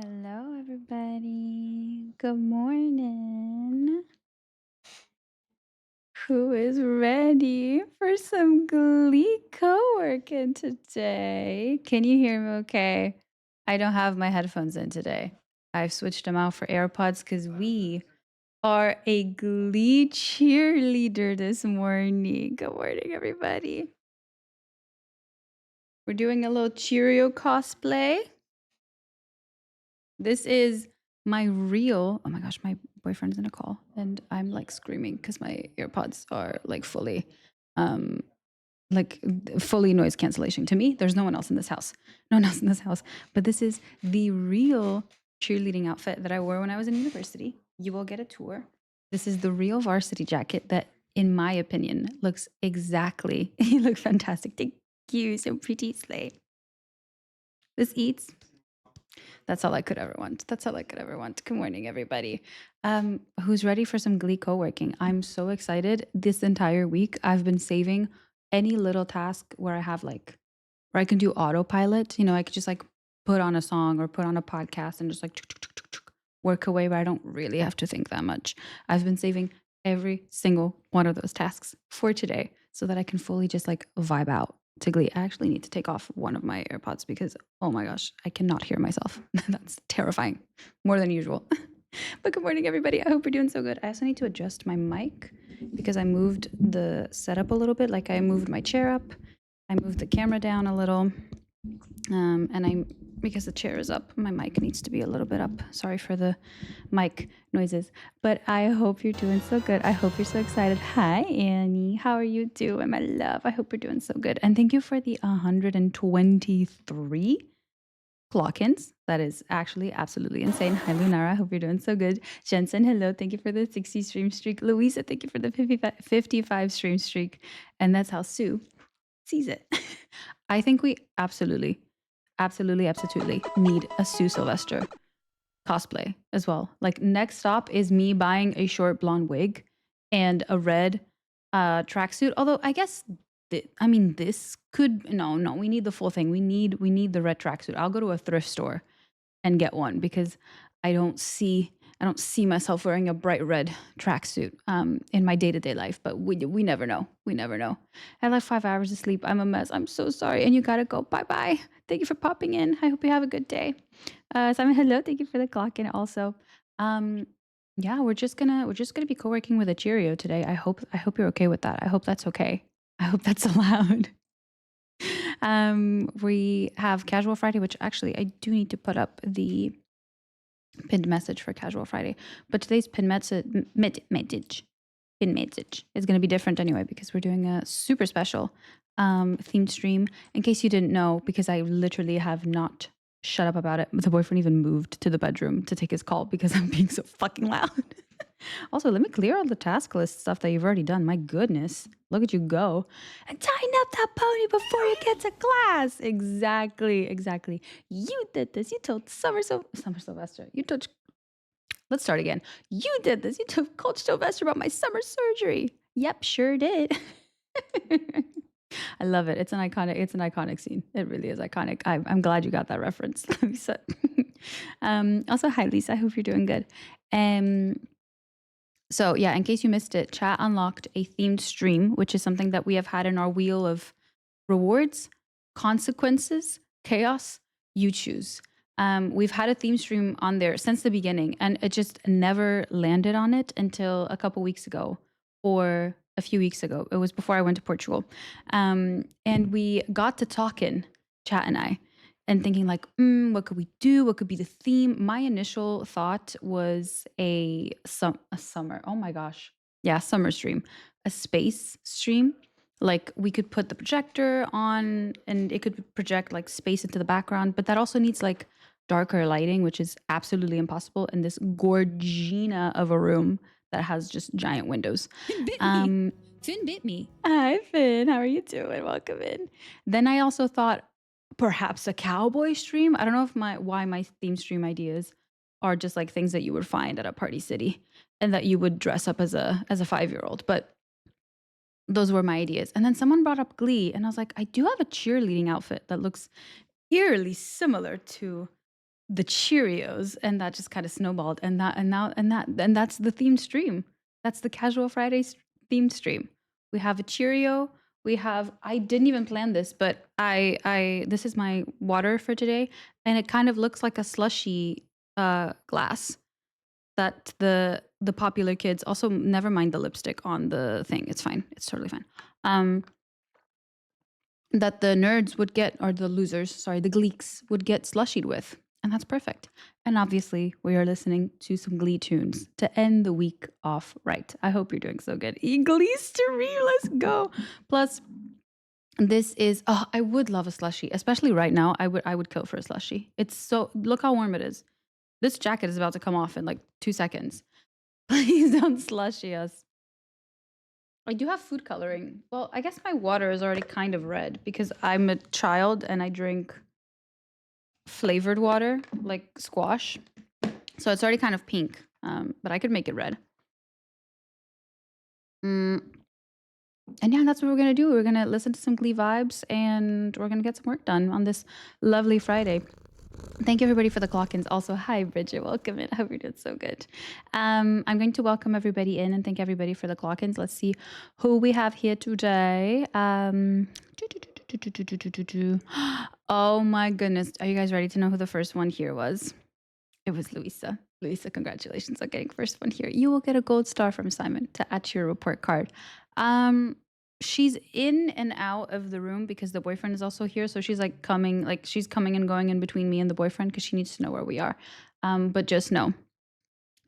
Hello, everybody. Good morning. Who is ready for some Glee co-working today? Can you hear me okay? I don't have my headphones in today. I've switched them out for AirPods because we are a Glee cheerleader this morning. Good morning, everybody. We're doing a little Cheerio cosplay. This is my real. Oh my gosh, my boyfriend's in a call and I'm like screaming because my AirPods are like um, fully noise cancellation. To me, there's no one else in this house. No one else in this house. But this is the real cheerleading outfit that I wore when I was in university. You will get a tour. This is the real varsity jacket that, in my opinion, looks exactly. You look fantastic. Thank you. So pretty, Slay. This eats. That's all I could ever want. That's all I could ever want. Good morning, everybody. Who's ready for some Glee co-working? I'm so excited. This entire week, I've been saving any little task where I have like, where I can do autopilot. You know, I could just like put on a song or put on a podcast and just like work away where I don't really have to think that much. I've been saving every single one of those tasks for today so that I can fully just like vibe out to Glee. I actually need to take off one of my AirPods because, oh my gosh, I cannot hear myself. That's terrifying, more than usual. But good morning, everybody. I hope you're doing so good. I also need to adjust my mic because I moved the setup a little bit. Like I moved my chair up, I moved the camera down a little, and I because the chair is up, my mic needs to be a little bit up. Sorry for the mic noises, but I hope you're doing so good. I hope you're so excited. Hi, Annie. How are you doing, my love? I hope you're doing so good. And thank you for the 123 clock-ins. That is actually absolutely insane. Hi, Lunara. I hope you're doing so good. Jensen, hello. Thank you for the 60 stream streak. Louisa, thank you for the 55 stream streak. And that's how Sue sees it. I think we absolutely need a Sue Sylvester cosplay as well. Like next stop is me buying a short blonde wig and a red tracksuit. Although I guess this could no, we need the full thing. We need the red tracksuit. I'll go to a thrift store and get one because I don't see myself wearing a bright red tracksuit in my day-to-day life, but we never know. We never know. I have like 5 hours of sleep. I'm a mess. I'm so sorry. And you gotta go. Bye-bye. Thank you for popping in. I hope you have a good day. Simon, hello. Thank you for the clock in also. Yeah, we're just gonna be co-working with a Cheerio today. I hope you're okay with that. I hope that's okay. I hope that's allowed. We have Casual Friday, which actually I do need to put up the pinned message for Casual Friday. But today's pinned message is going to be different anyway because we're doing a super special themed stream. In case you didn't know, because I literally have not shut up about it. The boyfriend even moved to the bedroom to take his call because I'm being so fucking loud. Also, let me clear all the task list stuff that you've already done. My goodness, look at you go. And tighten up that pony before you get to class. Exactly. You did this. You told Summer Sylvester. You told. Let's start again. You did this. You told Coach Sylvester about my summer surgery. Yep, sure did. I love it. It's an iconic scene. It really is iconic. I'm glad you got that reference, Lisa. Also, hi, Lisa. I hope you're doing good. So yeah, in case you missed it, chat unlocked a themed stream, which is something that we have had in our wheel of rewards, consequences, chaos. You choose. We've had a theme stream on there since the beginning, and it just never landed on it until a couple weeks ago or a few weeks ago. It was before I went to Portugal. And we got to talking, Chat and I, and thinking like, what could we do? What could be the theme? My initial thought was a summer. Oh my gosh. Yeah, summer stream. A space stream. Like we could put the projector on and it could project like space into the background, but that also needs like darker lighting, which is absolutely impossible in this gorgina of a room that has just giant windows. Finn bit me. Hi, Finn. How are you doing? Welcome in. Then I also thought perhaps a cowboy stream. I don't know if why my theme stream ideas are just like things that you would find at a party city and that you would dress up as a 5-year-old. But those were my ideas. And then someone brought up Glee, and I was like, I do have a cheerleading outfit that looks eerily similar to the Cheerios, and that just kind of snowballed, and that's the themed stream. That's the Casual Fridays themed stream. We have a Cheerio. We have. I didn't even plan this, but I this is my water for today, and it kind of looks like a slushy glass that the popular kids also never mind the lipstick on the thing. It's fine. It's totally fine. Um, that the nerds would get, or the losers, sorry, the gleeks would get slushied with. And that's perfect. And obviously, we are listening to some Glee tunes to end the week off right. I hope you're doing so good. Gleastery, let's go. Plus, this is, oh, I would love a slushie, especially right now. I would kill for a slushie. It's so, look how warm it is. This jacket is about to come off in like 2 seconds. Please don't slushy us. I do have food coloring. Well, I guess my water is already kind of red because I'm a child and I drink flavored water, like squash. So it's already kind of pink, but I could make it red. Mm. And yeah, that's what we're going to do. We're going to listen to some Glee vibes and we're going to get some work done on this lovely Friday. Thank you, everybody, for the clock-ins. Also, hi, Bridget. Welcome in. I hope you're doing so good. I'm going to welcome everybody in and thank everybody for the clock-ins. Let's see who we have here today. Oh, my goodness. Are you guys ready to know who the first one here was? It was Luisa. Luisa, congratulations on getting first one here. You will get a gold star from Simon to add to your report card. She's in and out of the room because the boyfriend is also here. So she's she's coming and going in between me and the boyfriend because she needs to know where we are. But just know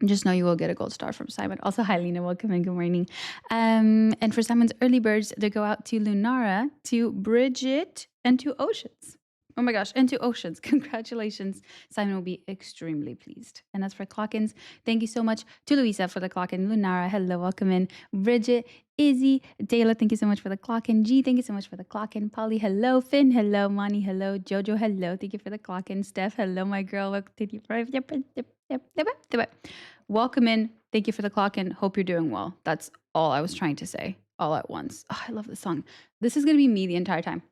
you will get a gold star from Simon. Also, hi, Lena. Welcome and good morning. And for Simon's early birds, they go out to Lunara, to Bridget, and to Oceans. Oh my gosh, and to Oceans. Congratulations. Simon will be extremely pleased. And as for clock-ins, thank you so much to Louisa for the clock-in. Lunara, hello, welcome in. Bridget, Izzy, Dayla, thank you so much for the clock-in. G, thank you so much for the clock-in. Polly, hello. Finn, hello. Mani, hello. Jojo, hello. Thank you for the clock-in. Steph, hello, my girl. Welcome to the welcome in. Thank you for the clock-in. Hope you're doing well. That's all I was trying to say all at once. Oh, I love this song. This is going to be me the entire time.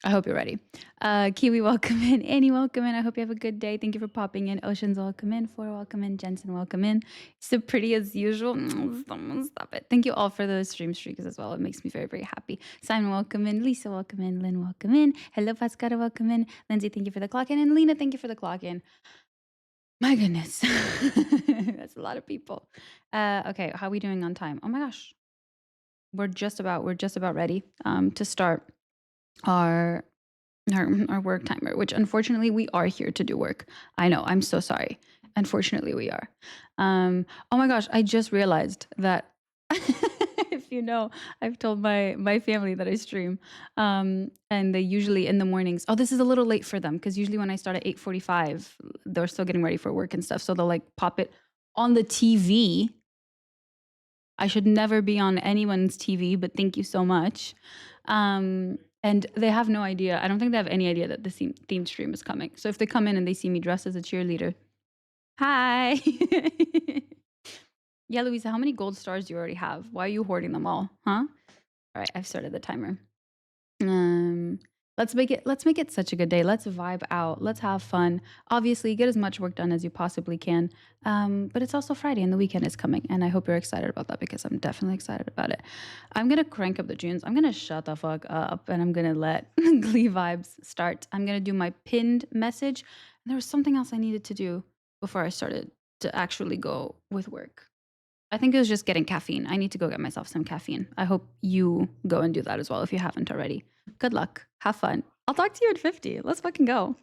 I hope you're ready. Kiwi, welcome in. Annie, welcome in. I hope you have a good day. Thank you for popping in. Oceans, welcome in. Flora, welcome in. Jensen, welcome in. So pretty as usual. Stop it. Thank you all for the stream streaks as well. It makes me very, very happy. Simon, welcome in. Lisa, welcome in. Lynn, welcome in. Hello, Pascara, welcome in. Lindsay, thank you for the clock in. And Lena, thank you for the clock in. My goodness. That's a lot of people. Okay, how are we doing on time? Oh my gosh. We're just about ready to start our work timer, which unfortunately we are here to do work. I know, I'm so sorry. Unfortunately, we are. Oh my gosh, I just realized that if you know, I've told my family that I stream, and they usually in the mornings. Oh, this is a little late for them because usually when I start at 8:45, they're still getting ready for work and stuff. So they'll like pop it on the TV. I should never be on anyone's TV, but thank you so much. And they have no idea. I don't think they have any idea that the theme stream is coming. So if they come in and they see me dressed as a cheerleader, hi. Yeah, Louisa, how many gold stars do you already have? Why are you hoarding them all? Huh? All right, I've started the timer. Let's make it such a good day. Let's vibe out. Let's have fun. Obviously, get as much work done as you possibly can. But it's also Friday and the weekend is coming, and I hope you're excited about that because I'm definitely excited about it. I'm gonna crank up the tunes. I'm gonna shut the fuck up, and I'm gonna let Glee vibes start. I'm gonna do my pinned message. And there was something else I needed to do before I started to actually go with work. I think it was just getting caffeine. I need to go get myself some caffeine. I hope you go and do that as well if you haven't already. Good luck. Have fun. I'll talk to you at 50. Let's fucking go.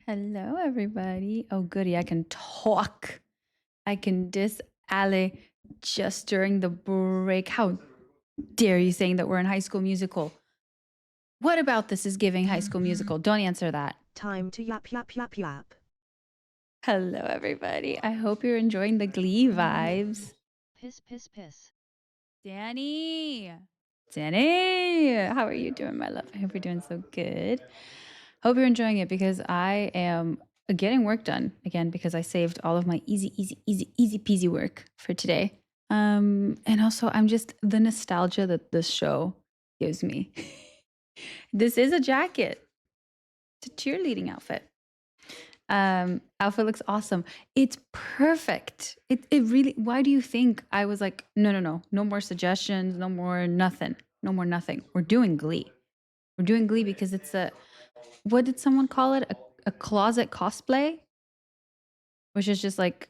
Hello, everybody. Oh, goody. I can talk. I can diss Ale just during the break. How dare you saying that we're in High School Musical? What about this is giving High School Musical? Don't answer that. Time to yap yap yap yap. Hello, everybody. I hope you're enjoying the Glee vibes. Piss, piss, piss. Danny. Danny, how are you doing, my love? I hope you're doing so good. Hope you're enjoying it because I am getting work done again because I saved all of my easy peasy work for today. And also I'm just the nostalgia that this show gives me. This is a jacket. It's a cheerleading outfit. Outfit looks awesome. It's perfect. It really, why do you think I was like, no more suggestions, no more nothing, no more nothing. We're doing Glee. We're doing Glee because it's what did someone call it? A closet cosplay, which is just like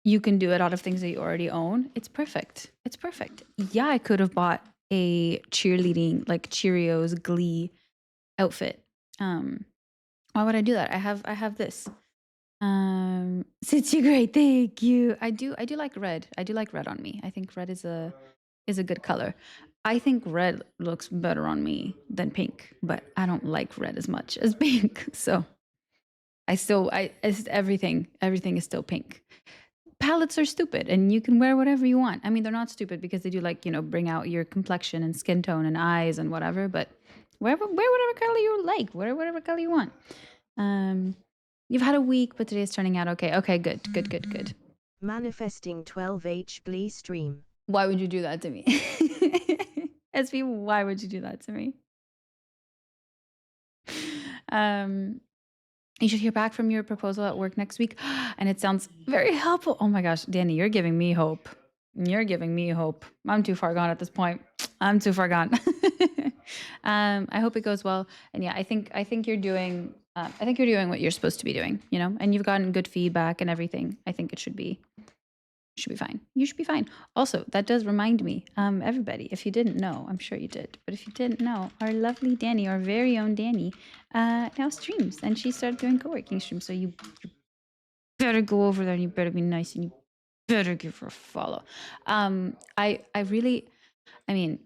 you can do it out of things that you already own. It's perfect. It's perfect. Yeah, I could have bought a cheerleading, like Cheerios Glee outfit. Why would I do that? I have this. Sits you great. Thank you. I do like red. I do like red on me. I think red is a good color. I think red looks better on me than pink, but I don't like red as much as pink. So everything is still pink. Palettes are stupid and you can wear whatever you want. I mean, they're not stupid because they do like, bring out your complexion and skin tone and eyes and whatever, but wear whatever color you like, wear whatever color you want. You've had a week, but today's turning out okay. Okay, good. Manifesting 12H Glee stream. Why would you do that to me? SB, why would you do that to me? You should hear back from your proposal at work next week. And it sounds very helpful. Oh my gosh, Danny, you're giving me hope. You're giving me hope. I'm too far gone at this point. I'm too far gone. I hope it goes well. And yeah, I think you're doing what you're supposed to be doing, and you've gotten good feedback and everything. I think it should be fine. You should be fine. Also, that does remind me, everybody, if you didn't know, I'm sure you did, but if you didn't know, our lovely Danny, our very own Danny, now streams, and she started doing co-working streams. So you better go over there and you better be nice and you better give her a follow. I mean,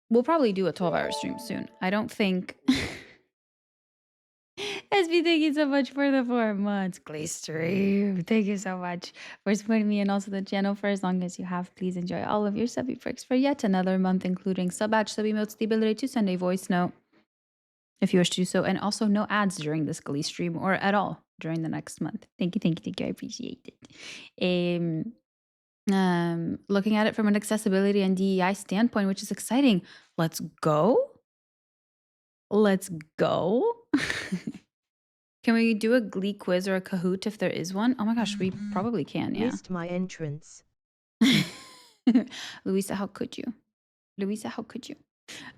we'll probably do a 12-hour stream soon. I don't think SB, thank you so much for the 4 months. Glee stream. Thank you so much for supporting me and also the channel for as long as you have. Please enjoy all of your subby perks for yet another month, including sub batch, sub emotes, the ability to send a voice note if you wish to do so, and also no ads during this Glee stream or at all during the next month. Thank you. I appreciate it. Looking at it from an accessibility and DEI standpoint, which is exciting. Let's go. Can we do a Glee quiz or a Kahoot if there is one? Oh my gosh, we probably can, yeah. Missed my entrance. Louisa, how could you?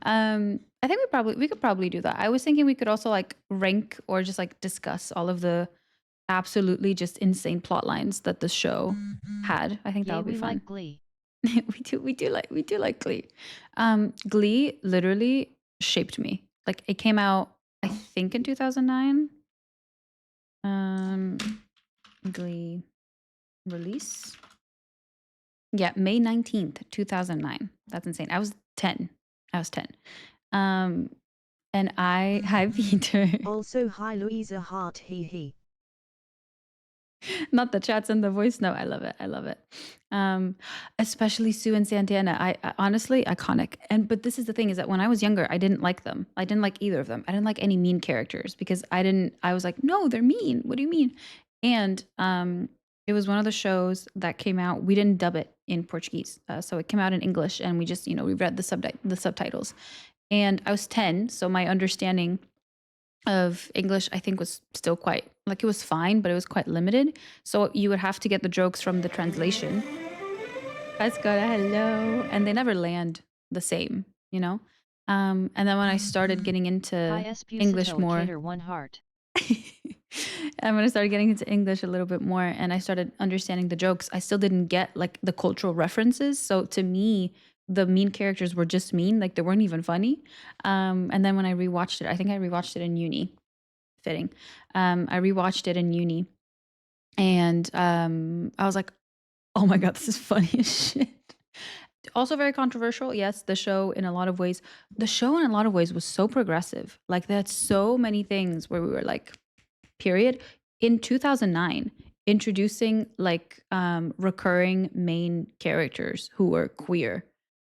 I think we could probably do that. I was thinking we could also like rank or just like discuss all of the absolutely just insane plot lines that the show had. I think that would be fun. Like Glee. we do like Glee. Glee literally shaped me. Like it came out, I think, in 2009. Glee release. Yeah, May 19th, 2009. That's insane. I was 10. And hi Peter. Also, hi Louisa Hart, he. Not the chats and the voice note. I love it. Especially Sue and Santana. I honestly iconic. But this is the thing is that when I was younger, I didn't like them. I didn't like either of them. I didn't like any mean characters because I was like, no, they're mean. What do you mean? And it was one of the shows that came out. We didn't dub it in Portuguese, so it came out in English, and we just we read the subtitles. And I was 10, so my understanding of English, I think, was still quite, like, it was fine, but it was quite limited. So you would have to get the jokes from the translation. Hello. And they never land the same, And then when I started getting into English more. One heart. And when I started getting into English a little bit more and I started understanding the jokes, I still didn't get like the cultural references. So to me, the mean characters were just mean, like they weren't even funny. And then when I rewatched it, I think I rewatched it in uni, fitting. I rewatched it in uni, and I was like, oh my god, this is funny as shit. Also very controversial. Yes, the show in a lot of ways was so progressive. Like, they had so many things where we were like, period. In 2009, introducing like recurring main characters who were queer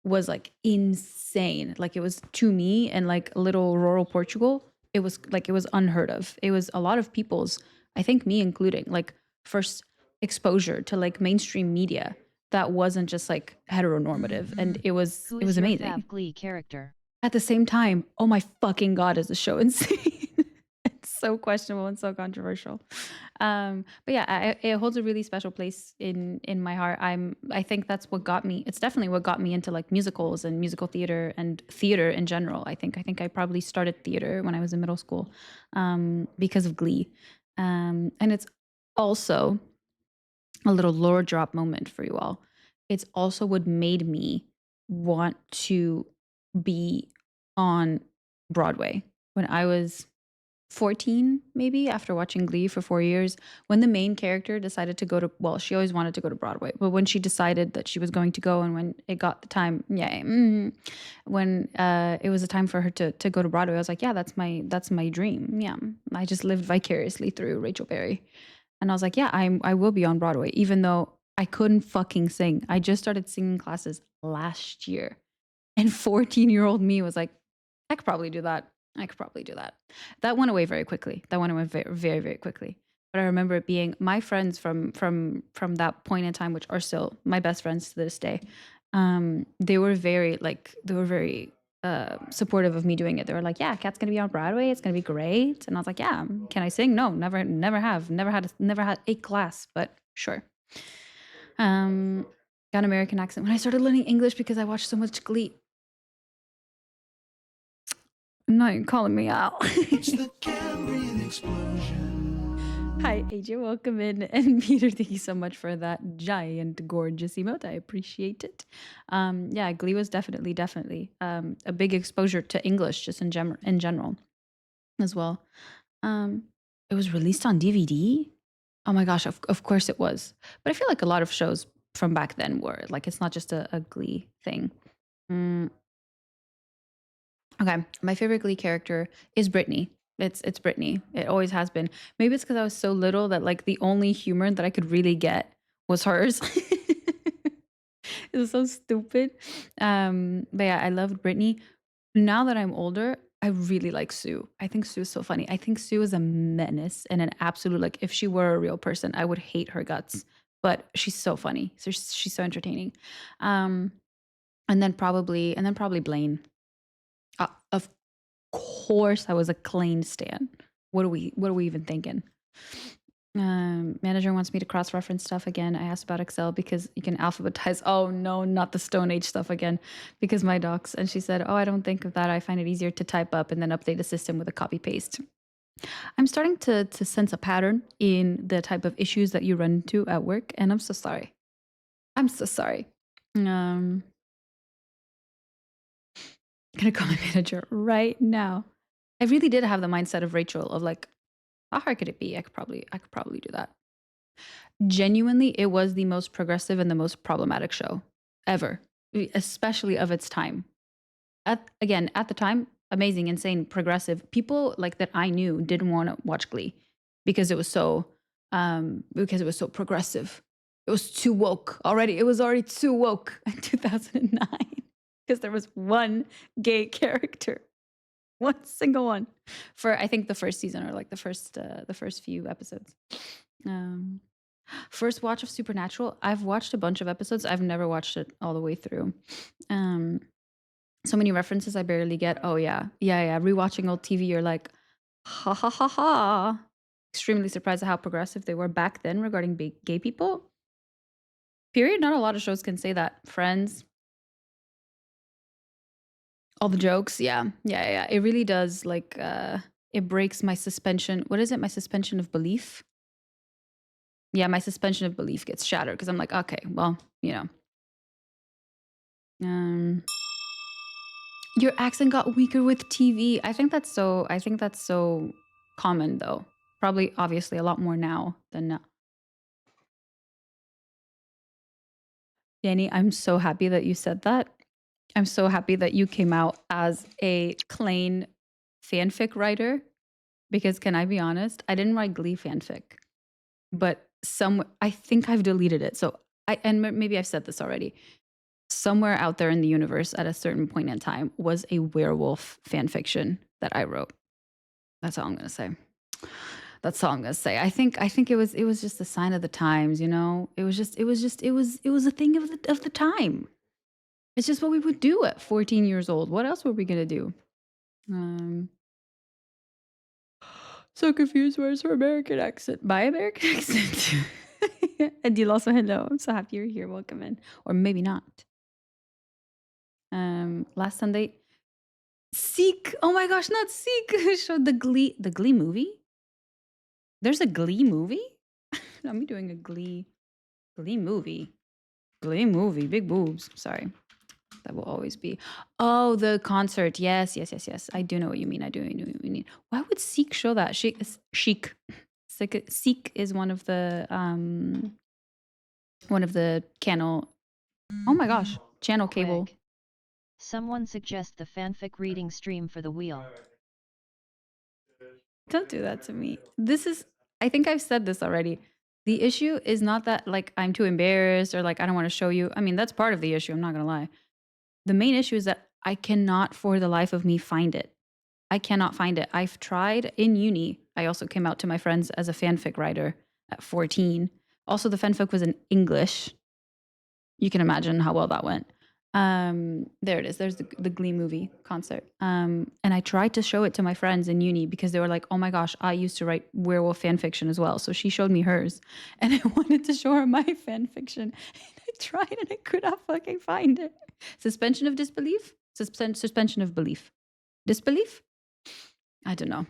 was like insane. Like, it was, to me, and like little rural Portugal, it was unheard of. It was a lot of people's, I think me including, like, first exposure to like mainstream media that wasn't just like heteronormative, and Who it is was your amazing. fab Glee character? At the same time, oh my fucking god, is the show insane. It's so questionable and so controversial. But yeah, it holds a really special place in my heart. I think that's what got me. It's definitely what got me into like musicals and musical theater and theater in general. I think I probably started theater when I was in middle school, because of Glee. And it's also a little lore drop moment for you all. It's also what made me want to be on Broadway when I was 14, maybe, after watching Glee for 4 years. When the main character decided to go to, well, she always wanted to go to Broadway, but when she decided that she was going to go, and when it got the time, yeah, when it was the time for her to go to Broadway, I was like, yeah, that's my dream. Yeah, I just lived vicariously through Rachel Berry. And I was like, yeah, I will be on Broadway, even though I couldn't fucking sing. I just started singing classes last year. And 14-year-old me was like, I could probably do that. I could probably do that. That went away very quickly. That went away very, very, very quickly. But I remember it being my friends from that point in time, which are still my best friends to this day. They were very supportive of me doing it. They were like, "Yeah, Kat's gonna be on Broadway. It's gonna be great." And I was like, "Yeah, can I sing? No, never had a class, but sure." Um, got an American accent when I started learning English because I watched so much Glee. No, you're calling me out. It's the Cambrian explosion. Hi, AJ. Welcome in. And Peter, thank you so much for that giant, gorgeous emote. I appreciate it. Yeah, Glee was definitely a big exposure to English just in general as well. Um, it was released on DVD. Oh my gosh, of course it was. But I feel like a lot of shows from back then were like, it's not just a Glee thing. Mm, Okay, my favorite Glee character is Brittany. It's Brittany. It always has been. Maybe it's because I was so little that like the only humor that I could really get was hers. It was so stupid. But yeah, I loved Brittany. Now that I'm older, I really like Sue. I think Sue is so funny. I think Sue is a menace and an absolute, like, if she were a real person, I would hate her guts. But she's so funny. So she's so entertaining. Um, and then probably Blaine. Of course I was a Klein stan. What are we even thinking? Manager wants me to cross-reference stuff again. I asked about Excel because you can alphabetize. Oh no, not the Stone Age stuff again. Because my docs, and she said, "Oh, I don't think of that. I find it easier to type up and then update the system with a copy paste." I'm starting to sense a pattern in the type of issues that you run into at work, and I'm so sorry. I'm so sorry. Um, gonna call my manager right now. I really did have the mindset of Rachel of like, how hard could it be? I could probably do that. Genuinely, it was the most progressive and the most problematic show ever, especially of its time. At the time, amazing, insane, progressive. People like that I knew didn't want to watch Glee because because it was so progressive. It was too woke already. It was already too woke in 2009 because there was one gay character. One single one for, I think, the first season, or like the first few episodes. Um, First watch of Supernatural. I've watched a bunch of episodes. I've never watched it all the way through. Um, so many references I barely get. Oh yeah. Rewatching old TV, you're like, ha ha ha ha. Extremely surprised at how progressive they were back then regarding gay people. Period. Not a lot of shows can say that. Friends, all the jokes. Yeah. It really does. Like, it breaks my suspension. What is it? My suspension of belief. Yeah, my suspension of belief gets shattered because I'm like, okay, well, um, your accent got weaker with TV. I think that's so. common though. Probably, obviously, a lot more now than now. Danny, I'm so happy that you said that. I'm so happy that you came out as a Klein fanfic writer because, can I be honest? I didn't write Glee fanfic, but I think I've deleted it. So maybe I've said this already. Somewhere out there in the universe at a certain point in time was a werewolf fan fiction that I wrote. That's all I'm gonna say. That's all I'm gonna say. I think it was just a sign of the times, you know? It was a thing of the time. It's just what we would do at 14 years old. What else were we gonna do? Um so confused. Where's her American accent? My American accent. And you also hello. I'm so happy you're here. Welcome in. Or maybe not. Last Sunday, Seek. Oh my gosh, not Seek. Showed the Glee movie. There's a Glee movie? I'm doing a Glee movie. Glee movie. Big boobs. Sorry. That will always be. Oh, the concert. Yes, yes, yes, yes. I do know what you mean. I do know what you mean. Why would Seek show that? Chic. Seek is one of the channel. Oh my gosh, channel cable. Quick. Someone suggest the fanfic reading stream for the wheel. Don't do that to me. This is, I think I've said this already. The issue is not that like I'm too embarrassed or like I don't want to show you. I mean, that's part of the issue. I'm not going to lie. The main issue is that I cannot for the life of me find it. I cannot find it. I've tried in uni. I also came out to my friends as a fanfic writer at 14. Also, the fanfic was in English. You can imagine how well that went. There it is. There's the Glee movie concert. And I tried to show it to my friends in uni because they were like, "Oh my gosh, I used to write werewolf fan fiction as well." So she showed me hers, and I wanted to show her my fan fiction. And I tried, and I could not fucking find it. Suspension of disbelief. Suspension of belief. Disbelief. I don't know.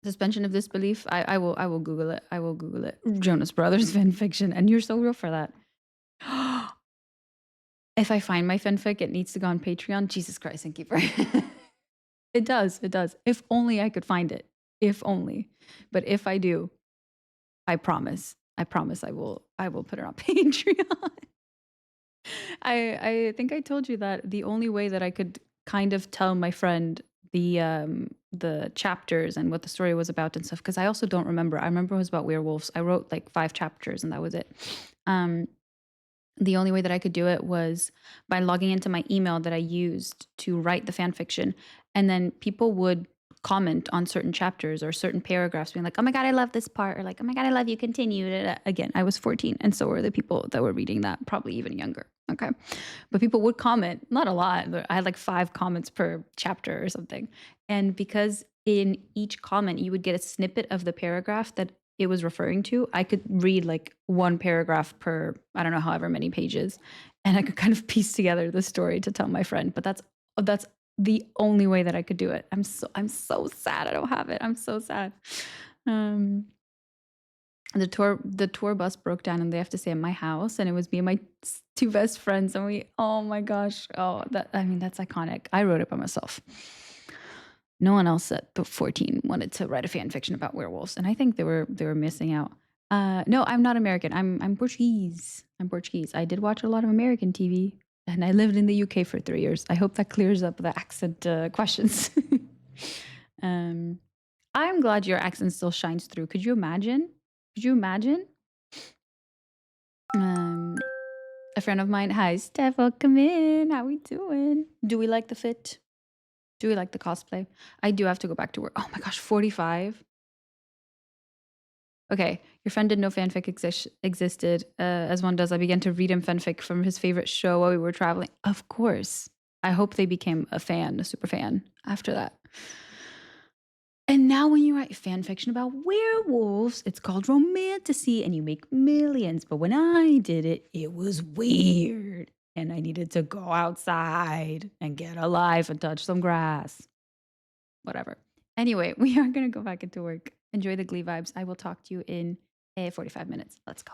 Suspension of disbelief. I will Google it. I will Google it. Jonas Brothers fan fiction, and you're so real for that. If I find my fanfic, it needs to go on Patreon. Jesus Christ and keeper. It does. It does. If only I could find it. If only. But if I do, I promise. I promise I will put it on Patreon. I think I told you that the only way that I could kind of tell my friend the chapters and what the story was about and stuff, because I also don't remember. I remember it was about werewolves. I wrote like 5 chapters and that was it. The only way that I could do it was by logging into my email that I used to write the fan fiction. And then people would comment on certain chapters or certain paragraphs, being like, "Oh my God, I love this part," or like, "Oh my God, I love you, continue." Again, I was 14. And so were the people that were reading that, probably even younger. Okay. But people would comment, not a lot. I had like 5 comments per chapter or something. And because in each comment, you would get a snippet of the paragraph that it was referring to, I could read like 1 paragraph per, I don't know, however many pages, and I could kind of piece together the story to tell my friend. But that's the only way that I could do it. I'm so sad I don't have it. I'm so sad. Um, the tour bus broke down and they have to stay at my house, and it was me and my 2 best friends, and we, oh my gosh, that's iconic. I wrote it by myself. No one else at 14 wanted to write a fan fiction about werewolves, and I think they were missing out. No, I'm not American. I'm Portuguese. I'm Portuguese. I did watch a lot of American TV, and I lived in the UK for 3 years. I hope that clears up the accent questions. um, I'm glad your accent still shines through. Could you imagine? Could you imagine? Um, a friend of mine, hi Steph, welcome in. How we doing? Do we like the fit? Do we like the cosplay? I do have to go back to work. Oh my gosh, 45. Okay, your friend didn't know fanfic existed. As one does, I began to read him fanfic from his favorite show while we were traveling. Of course. I hope they became a fan, a super fan after that. And now when you write fan fiction about werewolves, it's called romantasy and you make millions. But when I did it, it was weird. And I needed to go outside and get a life and touch some grass. Whatever. Anyway, we are going to go back into work. Enjoy the Glee vibes. I will talk to you in 45 minutes. Let's go.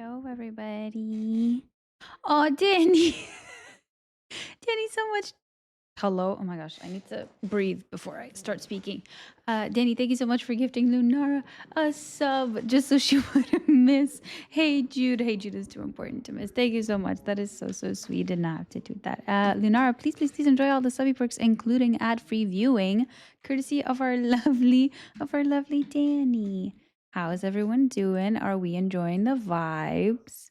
Hello, everybody. Oh, Danny. Danny, so much. Hello. Oh my gosh, I need to breathe before I start speaking. Danny, thank you so much for gifting Lunara a sub just so she wouldn't miss. Hey Jude. Hey Jude is too important to miss. Thank you so much. That is so, so sweet. Did not have to do that. Lunara, please, please, please enjoy all the subby perks, including ad-free viewing, courtesy of our lovely Danny. How's everyone doing? Are we enjoying the vibes?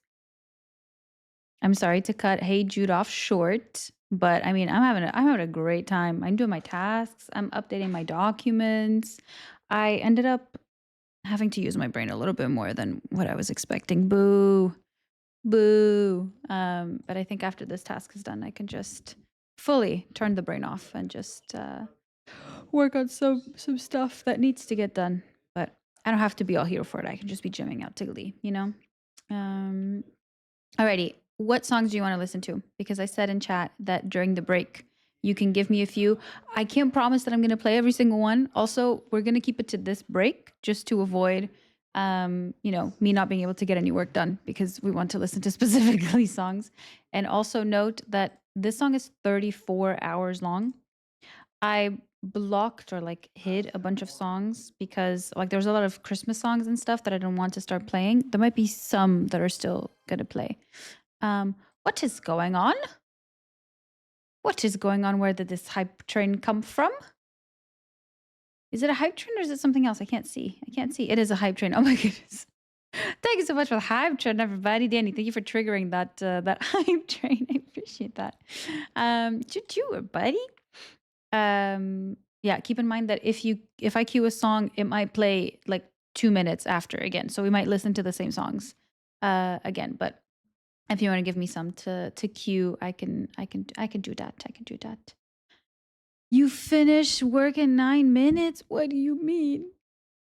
I'm sorry to cut Hey Jude off short, but I mean, I'm having a great time. I'm doing my tasks. I'm updating my documents. I ended up having to use my brain a little bit more than what I was expecting. Boo, boo. But I think after this task is done, I can just fully turn the brain off and just work on some stuff that needs to get done. But I don't have to be all here for it. I can just be jamming out to Glee, you know. Alrighty, what songs do you want to listen to? Because I said in chat that during the break, you can give me a few. I can't promise that I'm going to play every single one. Also, we're going to keep it to this break just to avoid, me not being able to get any work done because we want to listen to specifically songs. And also note that this song is 34 hours long. I blocked or hid a bunch of songs because there's a lot of Christmas songs and stuff that I don't want to start playing. There might be some that are still gonna play. What is going on? What is going on? Where did this hype train come from? Is it a hype train or is it something else? I can't see. It is a hype train. Oh my goodness. Thank you so much for the hype train, everybody. Danny, thank you for triggering that hype train. I appreciate that. Choo-choo, buddy. Yeah, keep in mind that if I cue a song, it might play 2 minutes after again. So we might listen to the same songs again. But if you want to give me some to cue, I can do that. I can do that. You finish work in 9 minutes? What do you mean?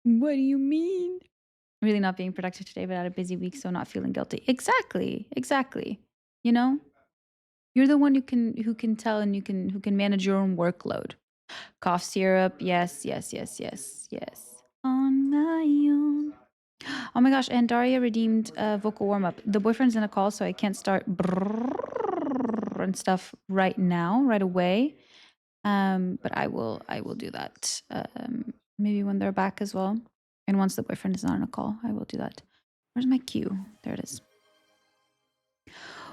What do you mean? Really not being productive today, but I had a busy week, so not feeling guilty. Exactly. You know, you're the one who can tell and who can manage your own workload. Cough syrup, yes. On my own. Oh my gosh, and Daria redeemed vocal warm up. The boyfriend's in a call, so I can't start and stuff right now, right away. But I will do that. Maybe when they're back as well. And once the boyfriend is not on a call, I will do that. Where's my cue? There it is.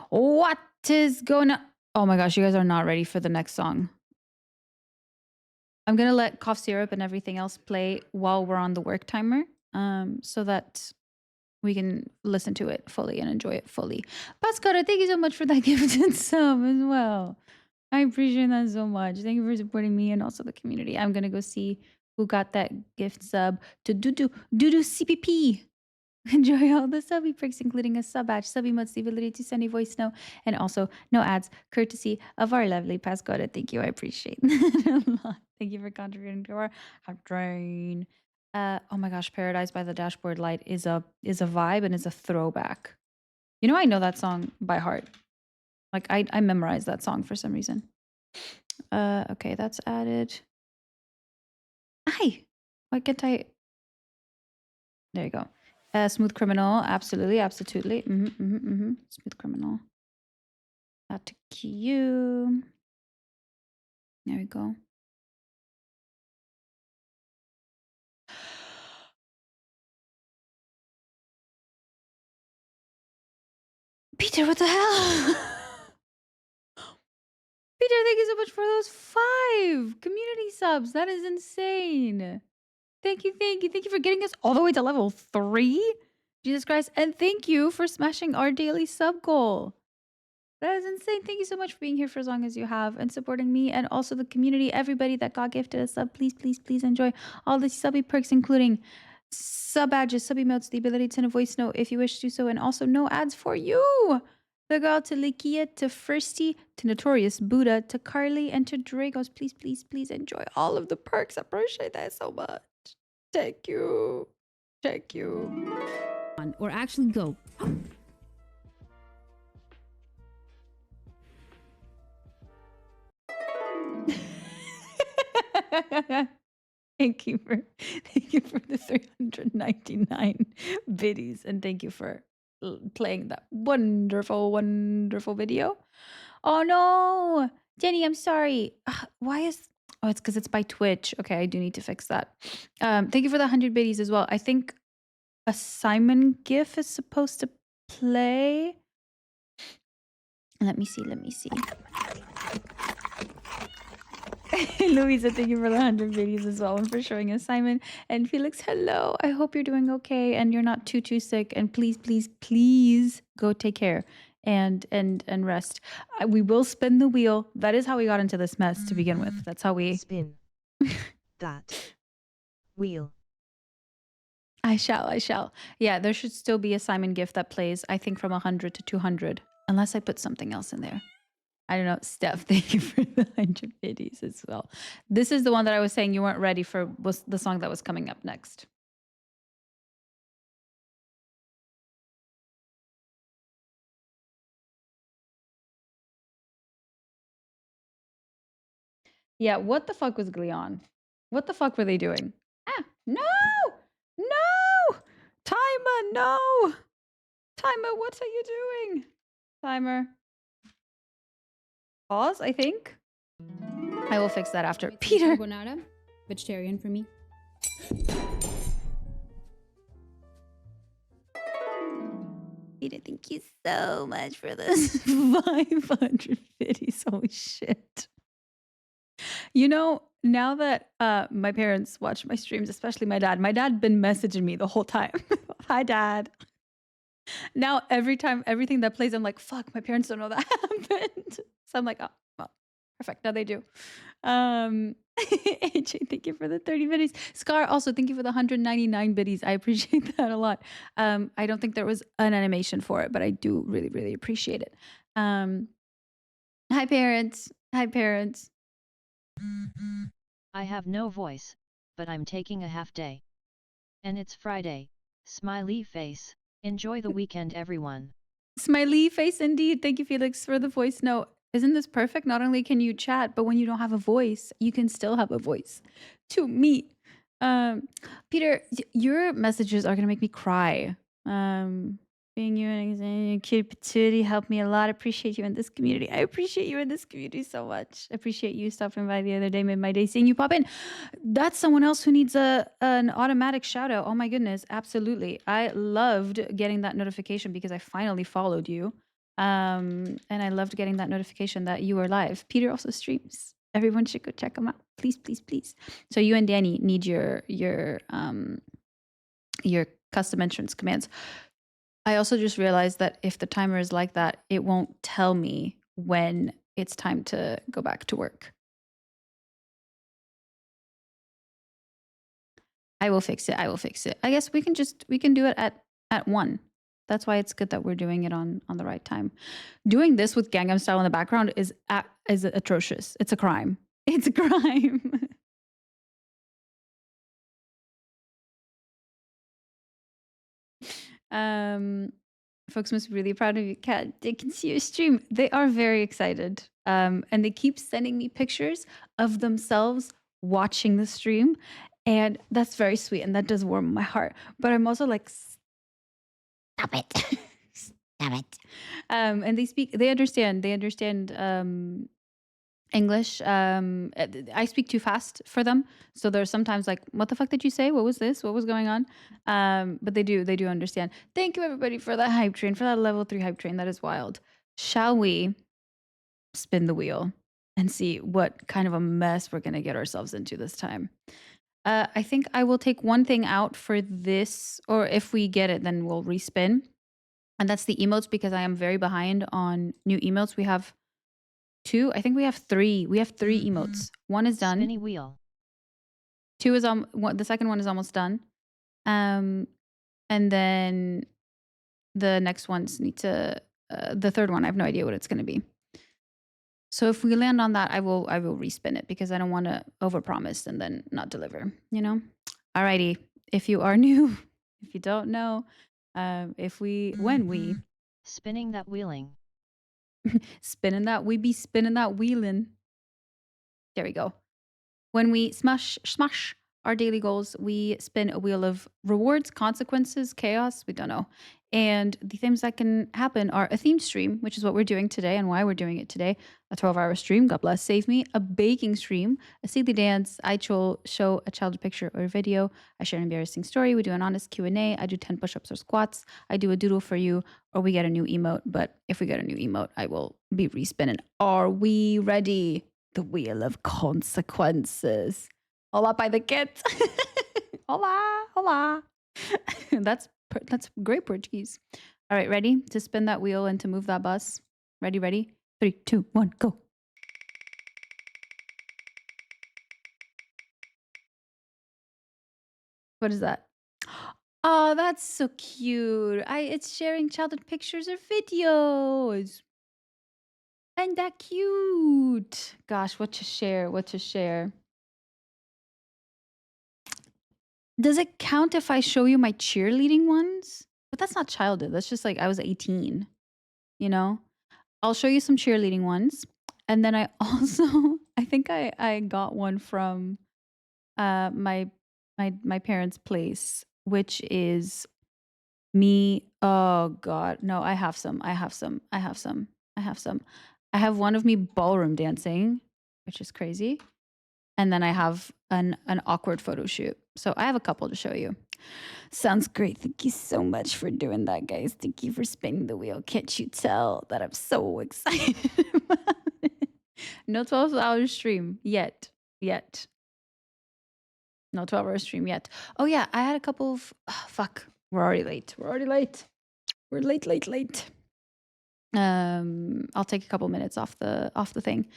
What is going on? Oh my gosh, you guys are not ready for the next song. I'm going to let cough syrup and everything else play while we're on the work timer, so that we can listen to it fully and enjoy it fully. Pascara, thank you so much for that gifted sub as well. I appreciate that so much. Thank you for supporting me and also the community. I'm going to go see who got that gift sub to Dudu CPP. Enjoy all the subby perks, including a sub badge, sub emotes, the ability to send a voice note, and also no ads, courtesy of our lovely Pascota. Thank you. I appreciate that a lot. Thank you for contributing to our hype train. Oh my gosh, Paradise by the Dashboard Light is a vibe and is a throwback. You know, I know that song by heart. I memorized that song for some reason. Okay, that's added. Hi. Why can't I? There you go. Smooth Criminal, absolutely. Smooth Criminal. Add to queue. There we go. Peter, what the hell? Peter, thank you so much for those 5 community subs. That is insane. Thank you for getting us all the way to level 3. Jesus Christ. And thank you for smashing our daily sub goal. That is insane. Thank you so much for being here for as long as you have and supporting me and also the community. Everybody that got gifted a sub, please enjoy all the subby perks, including sub badges, sub emotes, the ability to send a voice note if you wish to do so, and also no ads for you. The girl to Likia, to Firsty, to Notorious Buddha, to Carly, and to Dragos. Please enjoy all of the perks. I appreciate that so much. Thank you. Or actually go. Thank you for the 399 biddies, and thank you for playing that wonderful, wonderful video. Oh no, Jenny, I'm sorry. Why is? Oh, it's because it's by Twitch. Okay, I do need to fix that. Thank you for the 100 biddies as well. I think a Simon GIF is supposed to play. Let me see. Let me see. Louisa, thank you for the 100 videos as well and for showing us Simon. And Felix, hello. I hope you're doing okay and you're not too sick. And please, please, please go take care and rest. We will spin the wheel. That is how we got into this mess to begin with. That's how we. Spin. That. Wheel. I shall. Yeah, there should still be a Simon gift that plays, I think, from 100 to 200, unless I put something else in there. I don't know. Steph, thank you for the 100 biddies as well. This is the one that I was saying you weren't ready for, was the song that was coming up next. Yeah, what the fuck was Glee on? What the fuck were they doing? No! No! Timer, no! Timer, what are you doing? Timer. Pause, I think. I will fix that after. Peter! Carbonara, vegetarian for me. Peter, thank you so much for this 500 biddies. Holy shit. You know, now that my parents watch my streams, especially my dad been messaging me the whole time. Hi, Dad. Now everything that plays, I'm like, fuck, my parents don't know that happened. So I'm like, oh, well, perfect. Now they do. AJ, thank you for the 30 biddies. Scar, also thank you for the 199 biddies. I appreciate that a lot. I don't think there was an animation for it, but I do really, really appreciate it. Hi, parents. Hi, parents. I have no voice, but I'm taking a half day. And it's Friday. Smiley face. Enjoy the weekend, everyone. Smiley face indeed. Thank you, Felix, for the voice note. Isn't this perfect? Not only can you chat, but when you don't have a voice, you can still have a voice to me. Peter, your messages are gonna make me cry. Being you and cute patootie helped me a lot. Appreciate you in this community. I appreciate you in this community so much. Appreciate you stopping by the other day, made my day seeing you pop in. That's someone else who needs an automatic shout out. Oh my goodness, absolutely. I loved getting that notification because I finally followed you. And I loved getting that notification that you were live. Peter also streams. Everyone should go check him out. Please, please, please. So you and Danny need your custom entrance commands. I also just realized that if the timer is like that, it won't tell me when it's time to go back to work. I will fix it. I guess we can do it at 1. That's why it's good that we're doing it on the right time. Doing this with Gangnam Style in the background is atrocious. It's a crime. It's a crime. Folks must be really proud of you, Kat. They can see your stream. They are very excited. And they keep sending me pictures of themselves watching the stream. And that's very sweet. And that does warm my heart. But I'm also like, stop it. Stop it. And they understand English. I speak too fast for them. So there's sometimes like, what the fuck did you say? What was this? What was going on? But they do understand. Thank you everybody for that hype train, for that level 3 hype train. That is wild. Shall we spin the wheel and see what kind of a mess we're going to get ourselves into this time? I think I will take one thing out for this, or if we get it, then we'll respin. And that's the emotes, because I am very behind on new emotes. We have 2. I think we have 3. We have 3 emotes. 1 is done. Spinny wheel. 2 is the second one is almost done. And then the next ones need to the third one, I have no idea what it's going to be. So if we land on that, I will respin it, because I don't want to overpromise and then not deliver, you know? Alrighty. If you are new, if you don't know, when we Spinning that wheeling. spinning that, we be spinning that wheeling. There we go. When we smash our daily goals, we spin a wheel of rewards, consequences, chaos, we don't know. And the things that can happen are a theme stream, which is what we're doing today and why we're doing it today. A 12-hour stream, God bless, save me. A baking stream, a silly dance. I show a childhood picture or video. I share an embarrassing story. We do an honest Q&A. I do 10 push-ups or squats. I do a doodle for you, or we get a new emote. But if we get a new emote, I will be respinning. Are we ready? The wheel of consequences. Hola by the kids. Hola, hola. That's great Portuguese. All right, ready to spin that wheel and to move that bus? Ready, ready? 3, 2, 1, go. What is that? Oh, that's so cute. It's sharing childhood pictures or videos. And that cute. Gosh, what to share? What to share? Does it count if I show you my cheerleading ones? But that's not childhood. That's just like I was 18, you know? I'll show you some cheerleading ones. And then I also I think I got one from my parents' place, which is me. Oh God. No, I have some. I have some. I have some. I have some. I have one of me ballroom dancing, which is crazy. And then I have an awkward photo shoot. So I have a couple to show you. Sounds great. Thank you so much for doing that, guys. Thank you for spinning the wheel. Can't you tell that I'm so excited about it? No 12-hour stream yet. Yet. No 12-hour stream yet. Oh yeah, I had a couple of fuck. We're already late. We're already late. We're late. I'll take a couple minutes off the thing.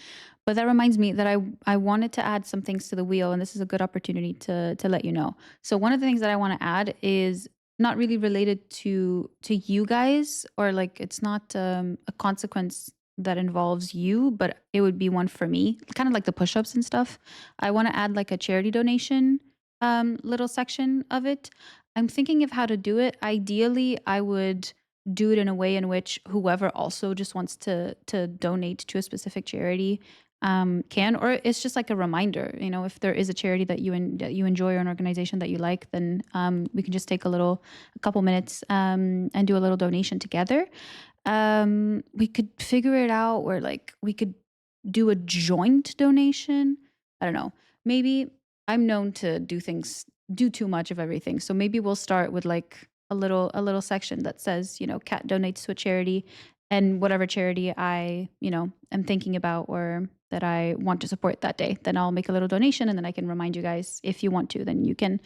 But that reminds me that I wanted to add some things to the wheel, and this is a good opportunity to let you know. So one of the things that I want to add is not really related to you guys, or like it's not a consequence that involves you, but it would be one for me, kind of like the push-ups and stuff. I want to add like a charity donation little section of it. I'm thinking of how to do it. Ideally, I would do it in a way in which whoever also just wants to donate to a specific charity can, or it's just like a reminder. You know, if there is a charity that that you enjoy or an organization that you like, then we can just take a couple minutes and do a little donation together. We could figure it out where like we could do a joint donation. I don't know. Maybe I'm known to do too much of everything. So maybe we'll start with like a little section that says, you know, Kat donates to a charity, and whatever charity I, you know, am thinking about or that I want to support that day, then I'll make a little donation, and then I can remind you guys. If you want to, then you can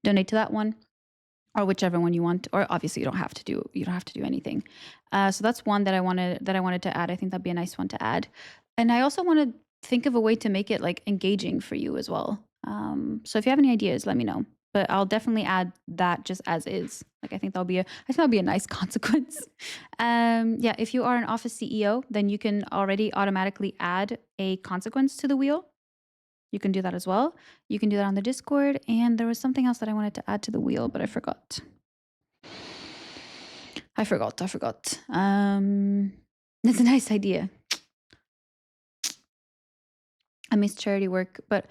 donate to that one, or whichever one you want. Or obviously you don't have to do anything. So that's one that I wanted to add. I think that'd be a nice one to add. And I also want to think of a way to make it like engaging for you as well. So if you have any ideas, let me know. But I'll definitely add that just as is. Like I think that'll be a nice consequence. Yeah, if you are an office CEO, then you can already automatically add a consequence to the wheel. You can do that as well. You can do that on the Discord. And there was something else that I wanted to add to the wheel, but I forgot. I forgot. It's a nice idea. I missed charity work, but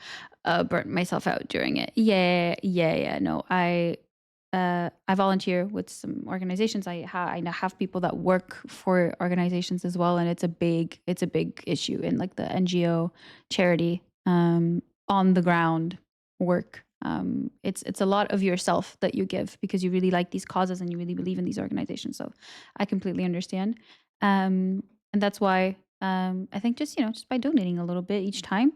burnt myself out during it. Yeah. No, I volunteer with some organizations. I now have people that work for organizations as well, and it's a big issue in like the NGO charity on the ground work. It's a lot of yourself that you give because you really like these causes and you really believe in these organizations. So I completely understand, and that's why I think just by donating a little bit each time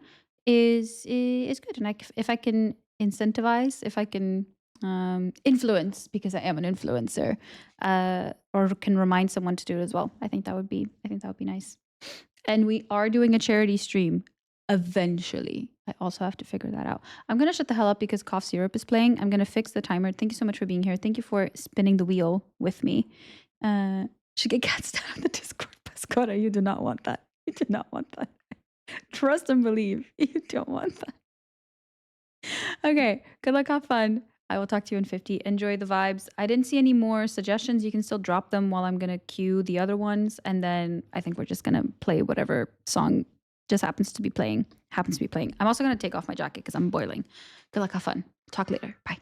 is good. And if I can incentivize, if I can influence, because I am an influencer, or can remind someone to do it as well, I think that would be nice. And we are doing a charity stream eventually. I also have to figure that out. I'm gonna shut the hell up because cough syrup is playing. I'm gonna fix the timer. Thank you so much for being here. Thank you for spinning the wheel with me. Should get cats down on the Discord. Pascota, you do not want that. You do not want that. Trust and believe. You don't want that. Okay, good luck, have fun. I will talk to you in 50. Enjoy the vibes. I didn't see any more suggestions. You can still drop them while I'm going to cue the other ones. And then I think we're just going to play whatever song just happens to be playing. I'm also gonna take off my jacket because I'm boiling. Good luck, have fun. Talk later. Bye.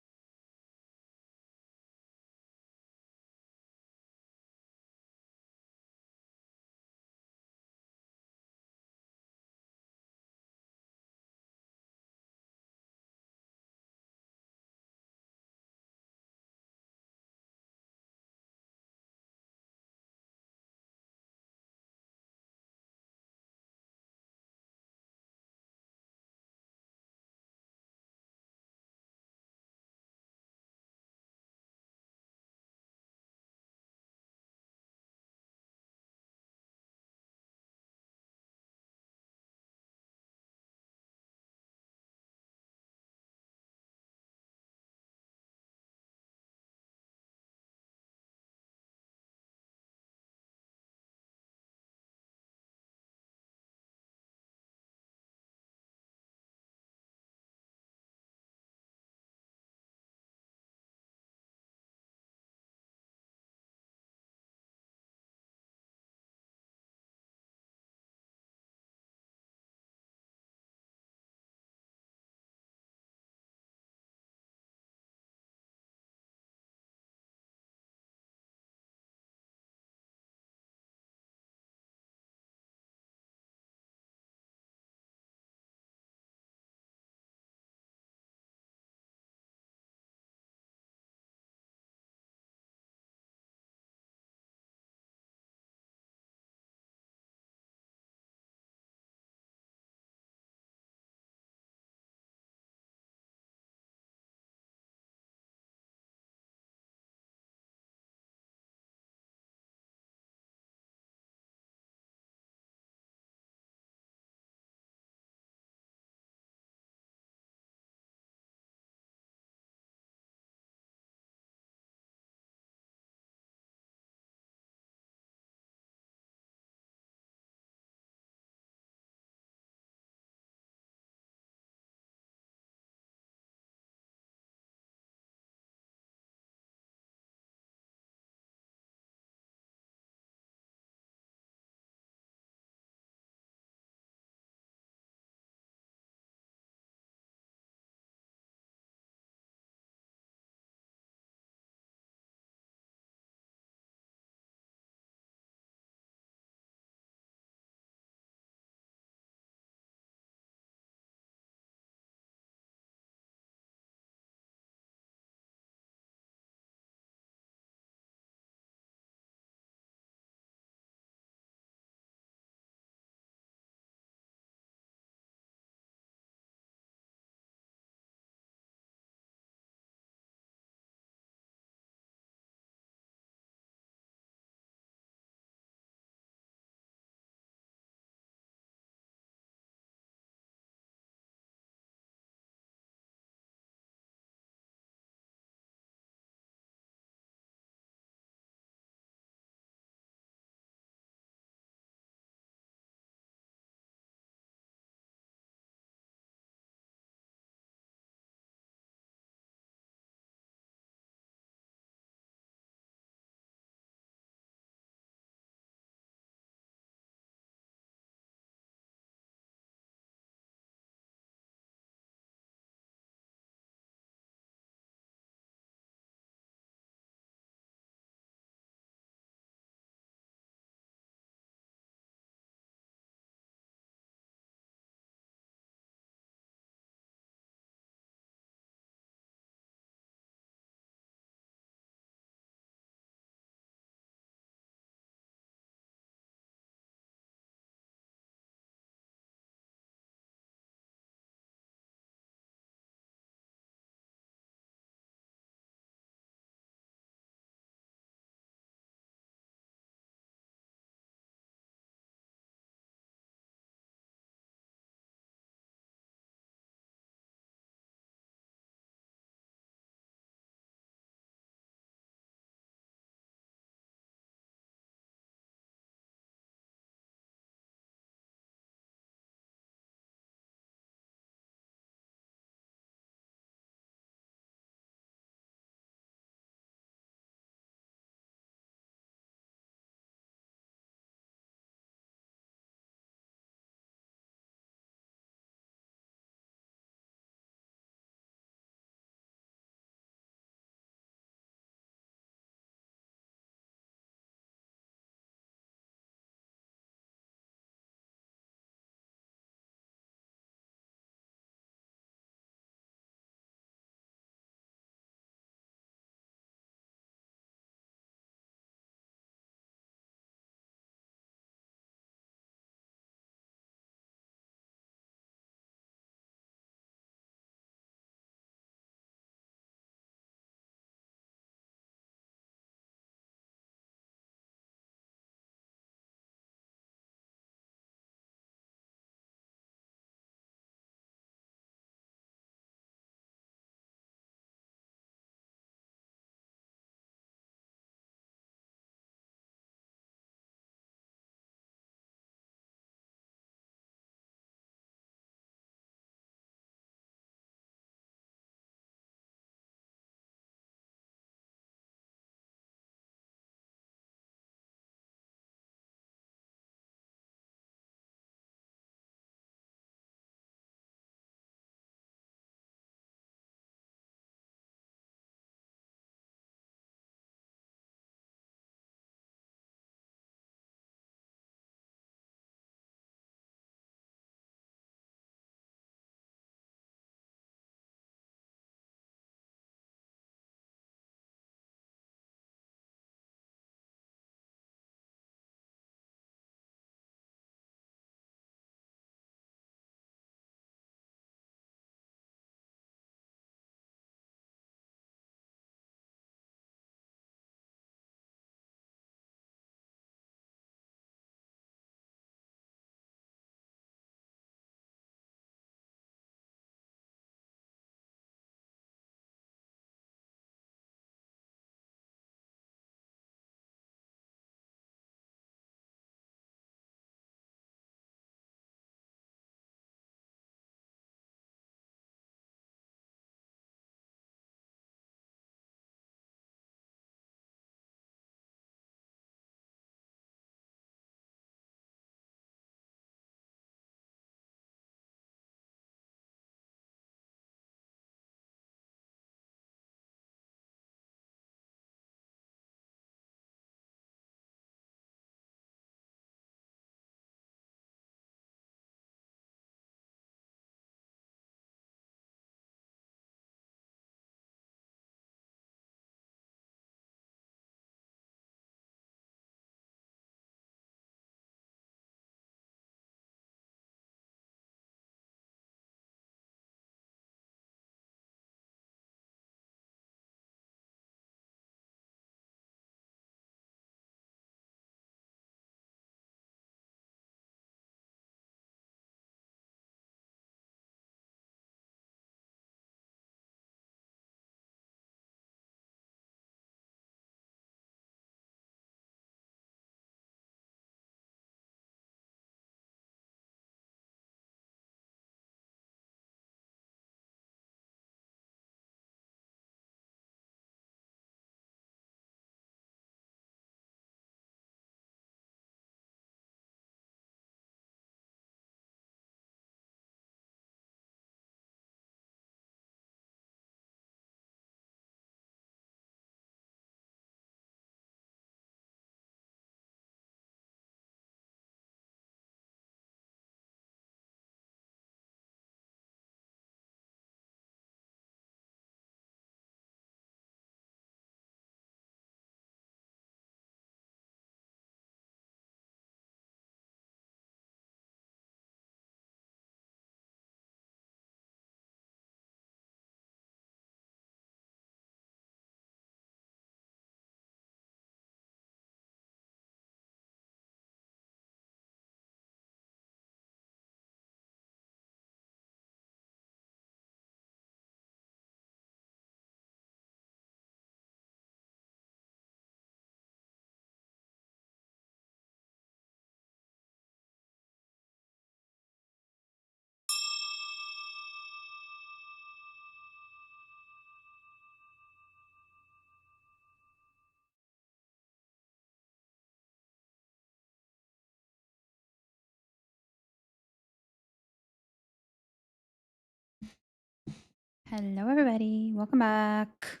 Hello, everybody. Welcome back.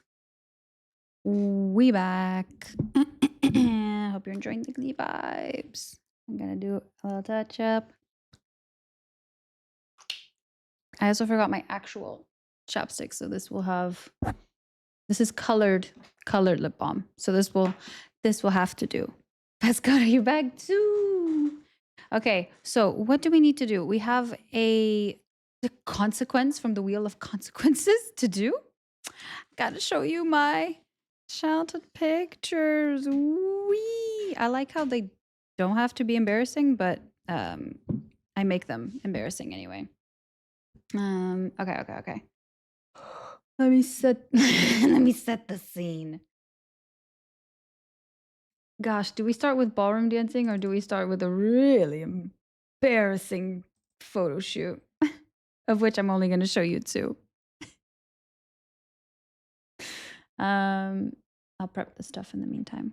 We back. Hope you're enjoying the Glee vibes. I'm gonna do a little touch up. I also forgot my actual chapstick, so this will have. This is colored lip balm, so this will have to do. Pescado, you back too. Okay, so what do we need to do? We have the consequence from the wheel of consequences to do. Gotta show you my childhood pictures. Wee! I like how they don't have to be embarrassing, but I make them embarrassing anyway. Okay. Let me set let me set the scene. Gosh, do we start with ballroom dancing or do we start with a really embarrassing photo shoot? Of which I'm only gonna show you two. I'll prep the stuff in the meantime.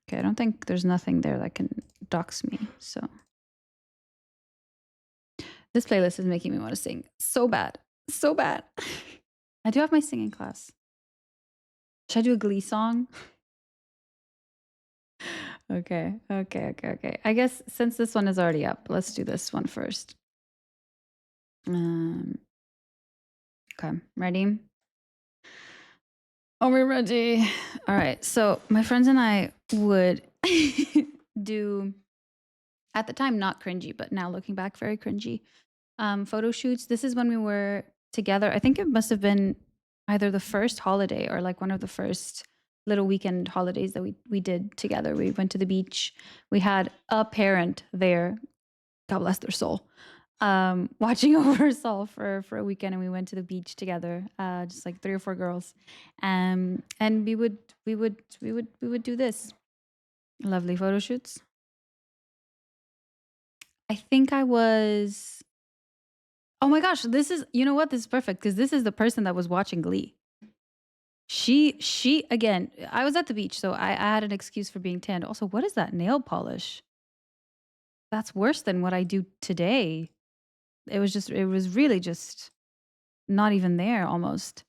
Okay, I don't think there's nothing there that can dox me, so. This playlist is making me want to sing so bad. So bad. I do have my singing class. Should I do a Glee song? Okay. I guess since this one is already up, let's do this one first. Okay, ready? Are we ready? All right. So my friends and I would do, at the time, not cringy, but now looking back, very cringy, photo shoots. This is when we were together. I think it must have been either the first holiday or like one of the first little weekend holidays that we did together. We went to the beach. We had a parent there, God bless their soul, watching over us all for a weekend, and we went to the beach together, just like 3 or 4 girls, and we would do this lovely photo shoots. I think I was. Oh my gosh, this is, you know what? This is perfect because this is the person that was watching Glee. She again, I was at the beach, so I had an excuse for being tanned. Also, what is that nail polish? That's worse than what I do today. It was really just not even there almost.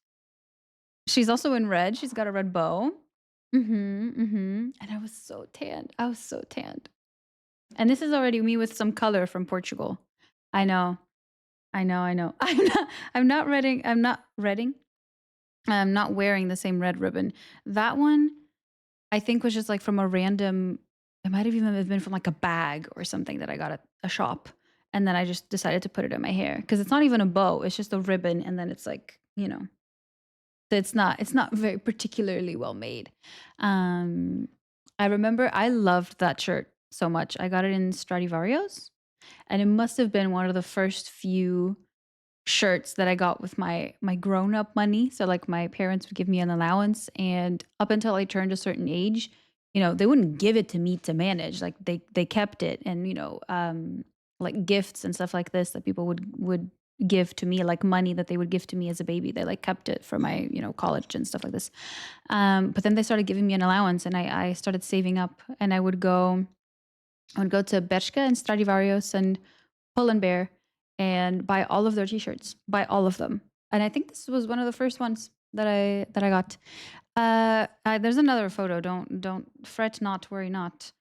She's also in red. She's got a red bow. And I was so tanned. And this is already me with some color from Portugal. I know. I'm not wearing the same red ribbon. That one, I think, was just like from a random, it might have even been from like a bag or something that I got at a shop. And then I just decided to put it in my hair because it's not even a bow. It's just a ribbon. And then it's like, it's not very particularly well made. I remember I loved that shirt so much. I got it in Stradivarius, and it must have been one of the first few shirts that I got with my grown-up money. So like my parents would give me an allowance, and up until I turned a certain age, they wouldn't give it to me to manage. Like they kept it, and like gifts and stuff like this that people would give to me, like money that they would give to me as a baby. They like kept it for my, college and stuff like this. But then they started giving me an allowance, and I started saving up, and I would go to Bershka and Stradivarius and Pull and Bear and buy all of their t-shirts, buy all of them. And I think this was one of the first ones that I got. There's another photo. Don't fret not, worry not.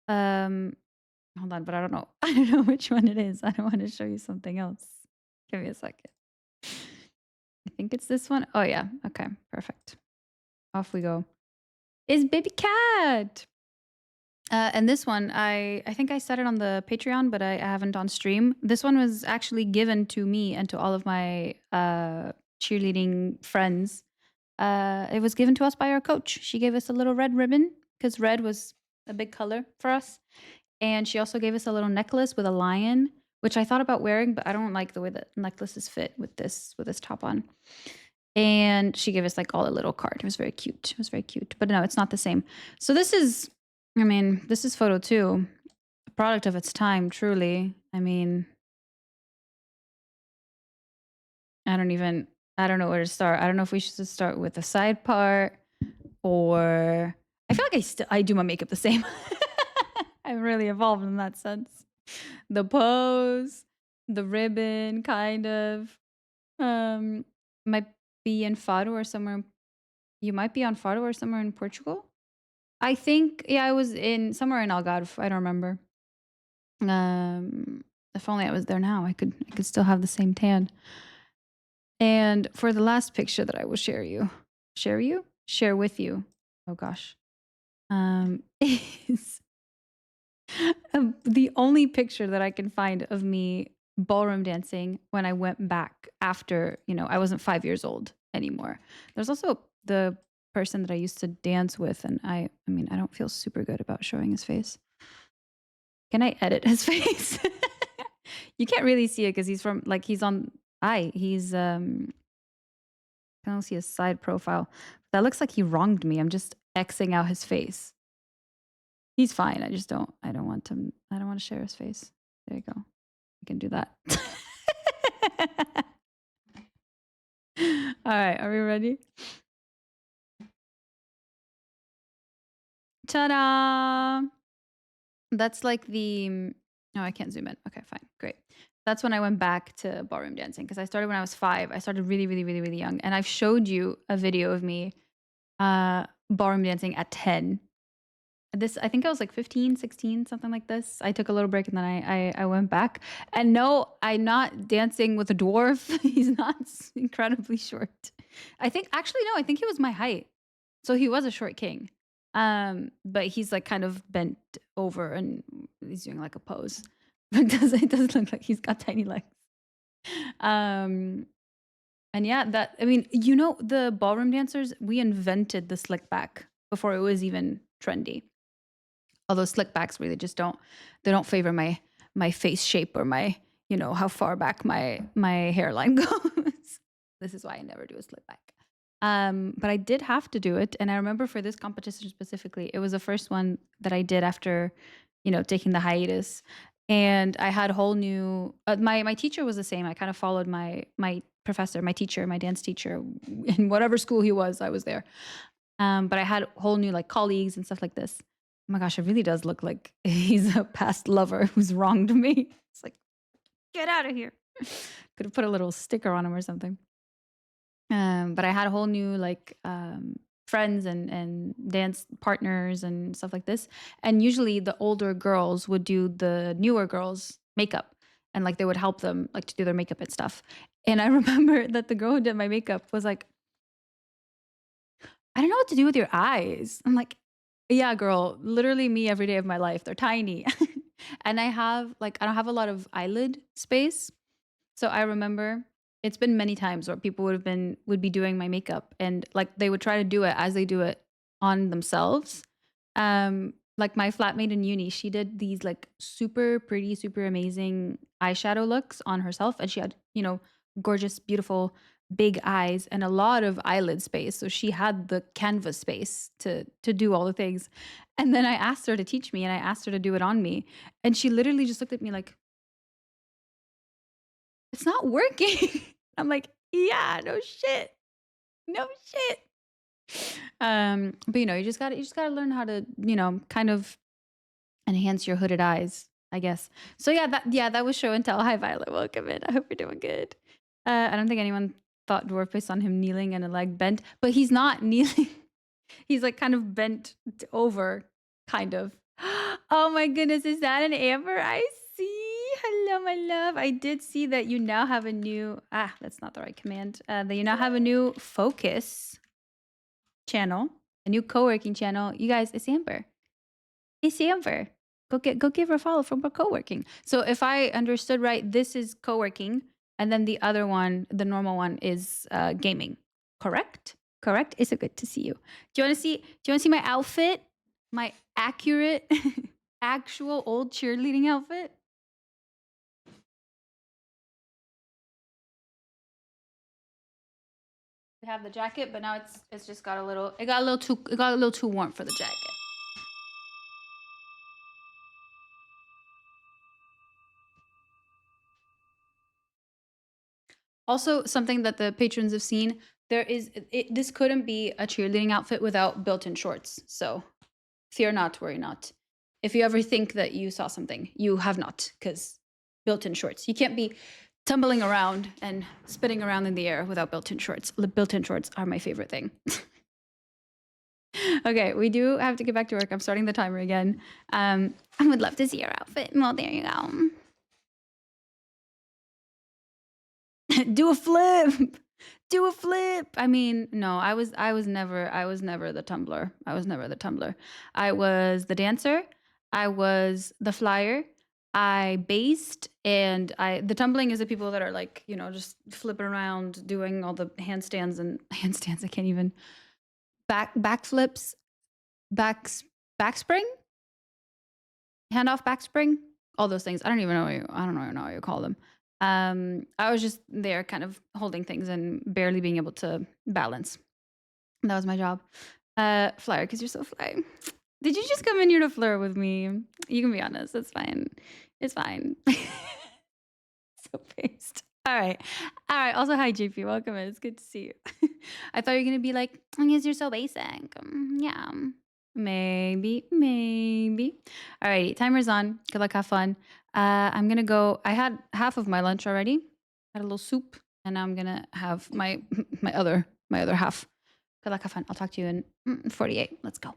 Hold on, but I don't know. I don't know which one it is. I don't want to show you something else. Give me a second. I think it's this one. Oh yeah. Okay, perfect. Off we go. Is baby cat. And this one, I think I said it on the Patreon, but I haven't on stream. This one was actually given to me and to all of my cheerleading friends. It was given to us by our coach. She gave us a little red ribbon because red was a big color for us. And she also gave us a little necklace with a lion, which I thought about wearing, but I don't like the way that necklaces fit with this top on. And she gave us like all a little card. It was very cute. But no, it's not the same. So this is photo 2, a product of its time, truly. I don't know where to start. I don't know if we should start with the side part, or I feel like I do my makeup the same. I'm really evolved in that sense. The pose, the ribbon, kind of. Might be in Faro or somewhere. You might be on Faro or somewhere in Portugal. I think, yeah, I was in somewhere in Algarve. I don't remember. Um, if only I was there now, I could still have the same tan. And for the last picture that I will share with you. Oh gosh, is the only picture that I can find of me ballroom dancing when I went back after, I wasn't 5 years old anymore. There's also the person that I used to dance with, and I mean, I don't feel super good about showing his face. Can I edit his face? You can't really see it because he's on. I don't see his side profile. That looks like he wronged me. I'm just Xing out his face. He's fine. I don't want to share his face. There you go. I can do that. All right, are we ready? Ta-da! That's like no, I can't zoom in. Okay, fine. Great. That's when I went back to ballroom dancing because I started when I was 5. I started really, really, really, really young. And I've showed you a video of me ballroom dancing at 10. I think I was like 15, 16, something like this. I took a little break and then I went back. And no, I'm not dancing with a dwarf. He's not incredibly short. I think he was my height. So he was a short king. But he's like kind of bent over and he's doing like a pose. It does look like he's got tiny legs. And yeah, the ballroom dancers, we invented the slick back before it was even trendy. Although slick backs really just don't favor my face shape or my, how far back my hairline goes. This is why I never do a slick back. But I did have to do it, and I remember for this competition specifically, it was the first one that I did after, taking the hiatus. And I had a whole new. My teacher was the same. I kind of followed my professor, my teacher, my dance teacher, in whatever school he was. I was there. But I had whole new like colleagues and stuff like this. Oh my gosh, it really does look like he's a past lover who's wronged me. It's like, get out of here. Could have put a little sticker on him or something. But I had a whole new like friends and dance partners and stuff like this. And usually the older girls would do the newer girls' makeup and like they would help them like to do their makeup and stuff. And I remember that the girl who did my makeup was like, I don't know what to do with your eyes. I'm like, yeah, girl, literally me every day of my life. They're tiny. And I don't have a lot of eyelid space. So I remember it's been many times where people would be doing my makeup and like they would try to do it as they do it on themselves. Like my flatmate in uni, she did these like super pretty, super amazing eyeshadow looks on herself and she had, gorgeous, beautiful big eyes and a lot of eyelid space. So she had the canvas space to do all the things. And then I asked her to teach me and I asked her to do it on me. And she literally just looked at me like, it's not working. I'm like, yeah, no shit. No shit. But you just gotta learn how to, kind of enhance your hooded eyes, I guess. So that was show and tell. Hi Violet, welcome in. I hope you're doing good. I don't think anyone thought dwarf based on him kneeling and a leg bent, but he's not kneeling. He's like kind of bent over, kind of. Oh my goodness, is that an Amber? I see. Hello, my love. I did see that you now have a new. That's not the right command. That you now have a new focus channel, a new co-working channel. You guys, it's Amber. It's Amber. Go give her a follow from her co-working. So if I understood right, this is co-working, and then the other one, the normal one, is gaming. Correct? Correct? It's so good to see you. Do you want to see my outfit? My accurate, actual old cheerleading outfit? We have the jacket, but now it's just got a little. It got a little too warm for the jacket. Also, something that the patrons have seen, this couldn't be a cheerleading outfit without built-in shorts. So fear not, worry not. If you ever think that you saw something, you have not, because built-in shorts. You can't be tumbling around and spinning around in the air without built-in shorts. Built-in shorts are my favorite thing. Okay, we do have to get back to work. I'm starting the timer again. I would love to see your outfit. Well, there you go. Do a flip. Do a flip. I mean, no, I was never the tumbler. I was never the tumbler. I was the dancer. I was the flyer. I based, and the tumbling is the people that are like, you know, just flipping around doing all the handstands and handstands. I can't even backflips, backspring, handoff backspring, all those things. I don't even know what you call them. I was just there kind of holding things and barely being able to balance. That was my job. Flyer, because you're so fly. Did you just come in here to flirt with me? You can be honest. It's fine. It's fine. So based. All right. All right. Also, hi, JP. Welcome in. It's good to see you. I thought you were going to be like, I guess you're so basic. Yeah. Maybe. All righty. Timer's on. Good luck. Have fun. I'm going to go. I had half of my lunch already. Had a little soup. And now I'm going to have my other half. Good luck. Have fun. I'll talk to you in 48. Let's go.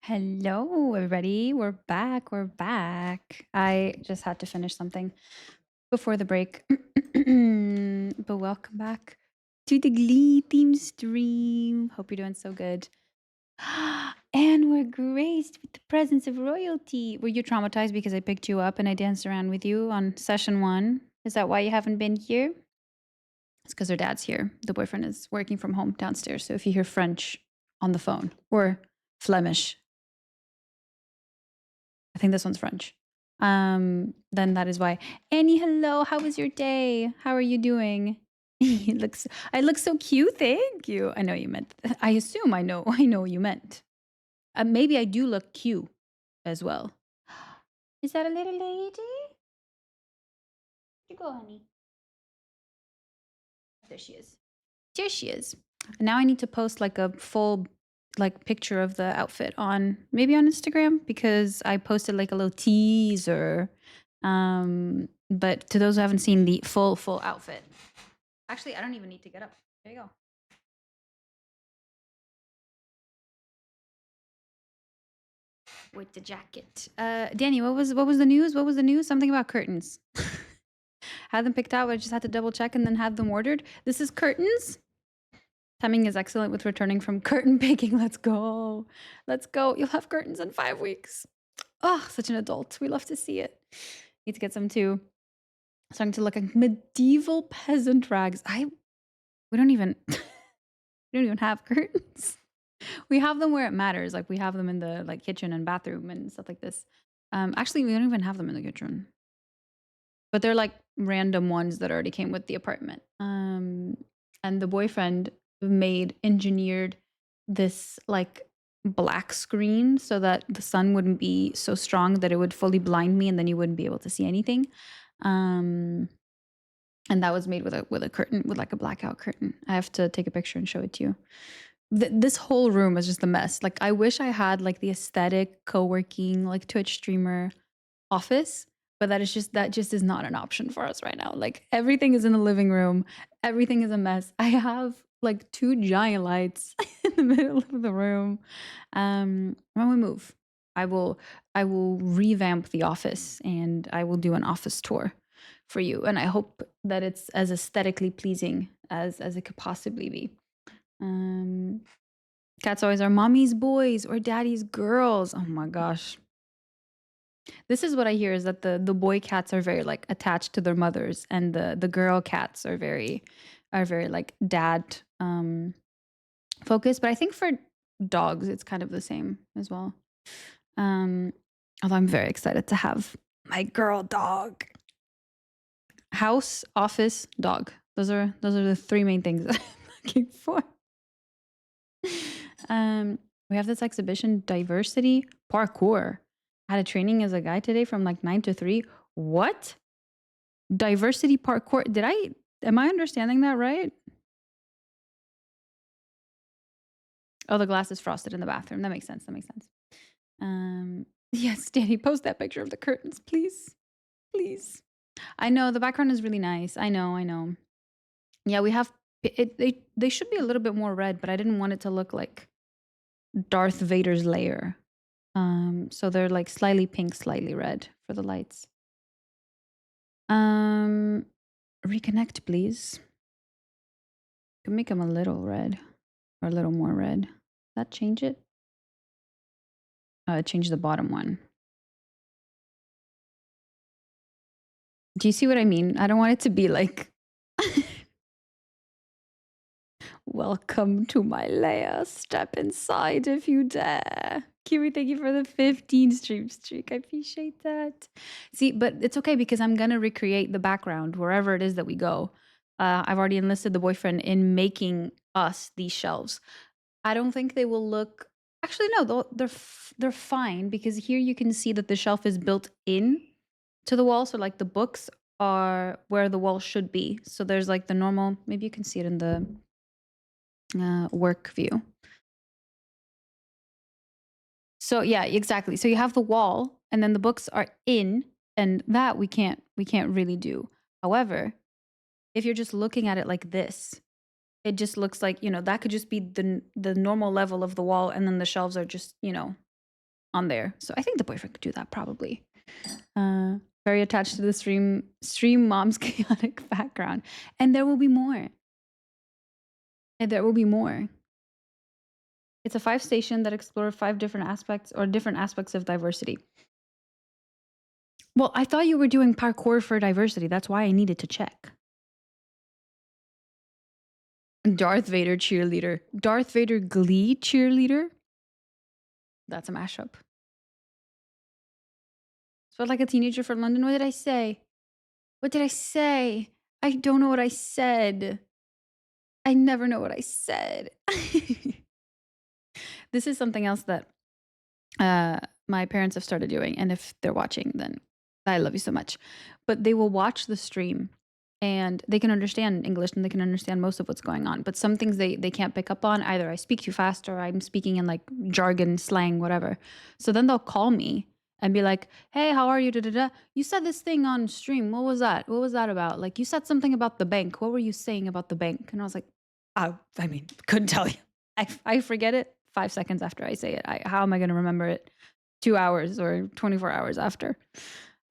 Hello, everybody. We're back. We're back. I just had to finish something before the break. But welcome back to the Glee theme stream. Hope you're doing so good. And we're graced with the presence of royalty. Were you traumatized because I picked you up and I danced around with you on session 1? Is that why you haven't been here? It's because her dad's here. The boyfriend is working from home downstairs. So if you hear French on the phone or Flemish, I think this one's French. Then that is why. Annie, hello. How was your day? How are you doing? I look so cute. Thank you. I know you meant. I assume I know. I know what you meant. Maybe I do look cute as well. Is that a little lady? Where'd you go, honey? There she is. There she is. Now I need to post like a full like picture of the outfit on maybe on Instagram because I posted like a little teaser. But to those who haven't seen the full outfit. Actually, I don't even need to get up. There you go. With the jacket. Danny, what was the news? What was the news? Something about curtains. Had them picked out, but I just had to double check and then have them ordered. This is curtains. Timing is excellent with returning from curtain picking. Let's go. Let's go. You'll have curtains in 5 weeks. Oh, such an adult. We love to see it. Need to get some too. Starting to look like medieval peasant rags. We don't even have curtains. We have them where it matters. Like we have them in the like kitchen and bathroom and stuff like this. Actually, we don't even have them in the kitchen. But they're like random ones that already came with the apartment. And the boyfriend engineered this like black screen so that the sun wouldn't be so strong that it would fully blind me and then you wouldn't be able to see anything. And that was made with a curtain, with like a blackout curtain. I have to take a picture and show it to you. This whole room is just a mess. Like I wish I had like the aesthetic co-working like Twitch streamer office, but that just is not an option for us right now. Like everything is in the living room, everything is a mess. I have like 2 giant lights in the middle of the room. When we move, I will revamp the office and I will do an office tour for you. And I hope that it's as aesthetically pleasing as it could possibly be. Cats always are mommy's boys or daddy's girls. Oh my gosh. This is what I hear is that the boy cats are very like attached to their mothers and the girl cats are very like dad focused. But I think for dogs it's kind of the same as well. Although I'm very excited to have my girl dog. House, office, dog. Those are the 3 main things I'm looking for. We have this exhibition, diversity parkour. I had a training as a guide today from like 9 to 3. What? Diversity parkour. Am I understanding that right? Oh, the glass is frosted in the bathroom. That makes sense. Yes, Danny, post that picture of the curtains, please. Please. I know the background is really nice. I know. Yeah, we have they should be a little bit more red, but I didn't want it to look like Darth Vader's lair. So they're like slightly pink, slightly red for the lights. Reconnect, please. Can make them a little red or a little more red. Does that change it? Change the bottom one. Do you see what I mean? I don't want it to be like welcome to my lair. Step inside if you dare. Kiwi, thank you for the 15 stream streak. I appreciate that. See, but it's okay because I'm going to recreate the background wherever it is that we go. I've already enlisted the boyfriend in making us these shelves. I don't think they will look... Actually, no, they're fine because here you can see that the shelf is built in to the wall. So like the books are where the wall should be. So there's like the normal... Maybe you can see it in the work view. So yeah, exactly. So you have the wall and then the books are in, and that we can't really do. However, if you're just looking at it like this, it just looks like, that could just be the normal level of the wall and then the shelves are just, on there. So I think the boyfriend could do that probably. Very attached to the stream mom's chaotic background. And there will be more. And there will be more. It's a 5-station that explore 5 different aspects of diversity. Well, I thought you were doing parkour for diversity. That's why I needed to check. Darth Vader cheerleader. Darth Vader Glee cheerleader? That's a mashup. Felt like a teenager for London. What did I say? What did I say? I don't know what I said. I never know what I said. This is something else that my parents have started doing. And if they're watching, then I love you so much. But they will watch the stream and they can understand English and they can understand most of what's going on. But some things they can't pick up on. Either I speak too fast or I'm speaking in like jargon, slang, whatever. So then they'll call me and be like, hey, how are you? Da, da, da. You said this thing on stream. What was that? What was that about? Like, you said something about the bank. What were you saying about the bank? And I was like, oh, I mean, couldn't tell you. I forget it 5 seconds after I say it. How am I going to remember it 2 hours or 24 hours after?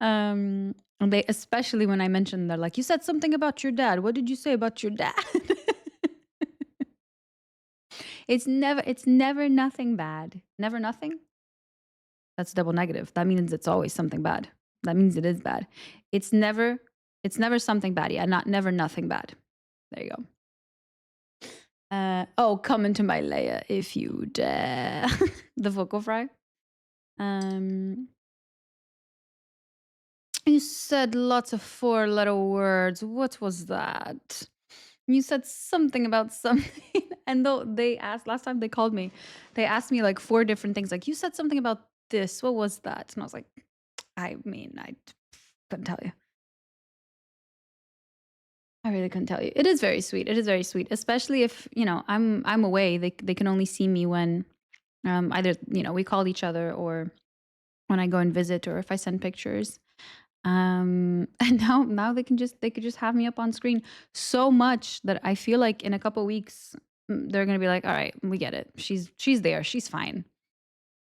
And they, especially when I mentioned, they're like, you said something about your dad. What did you say about your dad? It's never nothing bad. Never nothing. That's double negative. That means it's always something bad. That means it is bad. It's never something bad. Yeah, never nothing bad. There you go. Oh, come into my layer if you dare. The vocal fry. You said lots of 4-letter words. What was that? You said something about something. And though they asked, last time they called me, they asked me like 4 different things. Like, you said something about this. What was that? And I was like, I mean, I couldn't tell you. I really couldn't tell you. It is very sweet. It is very sweet, especially if, you know, I'm away. They can only see me when either, you know, we call each other or when I go and visit or if I send pictures. And now they could just have me up on screen so much that I feel like in a couple weeks they're gonna be like, all right, we get it. She's there. She's fine.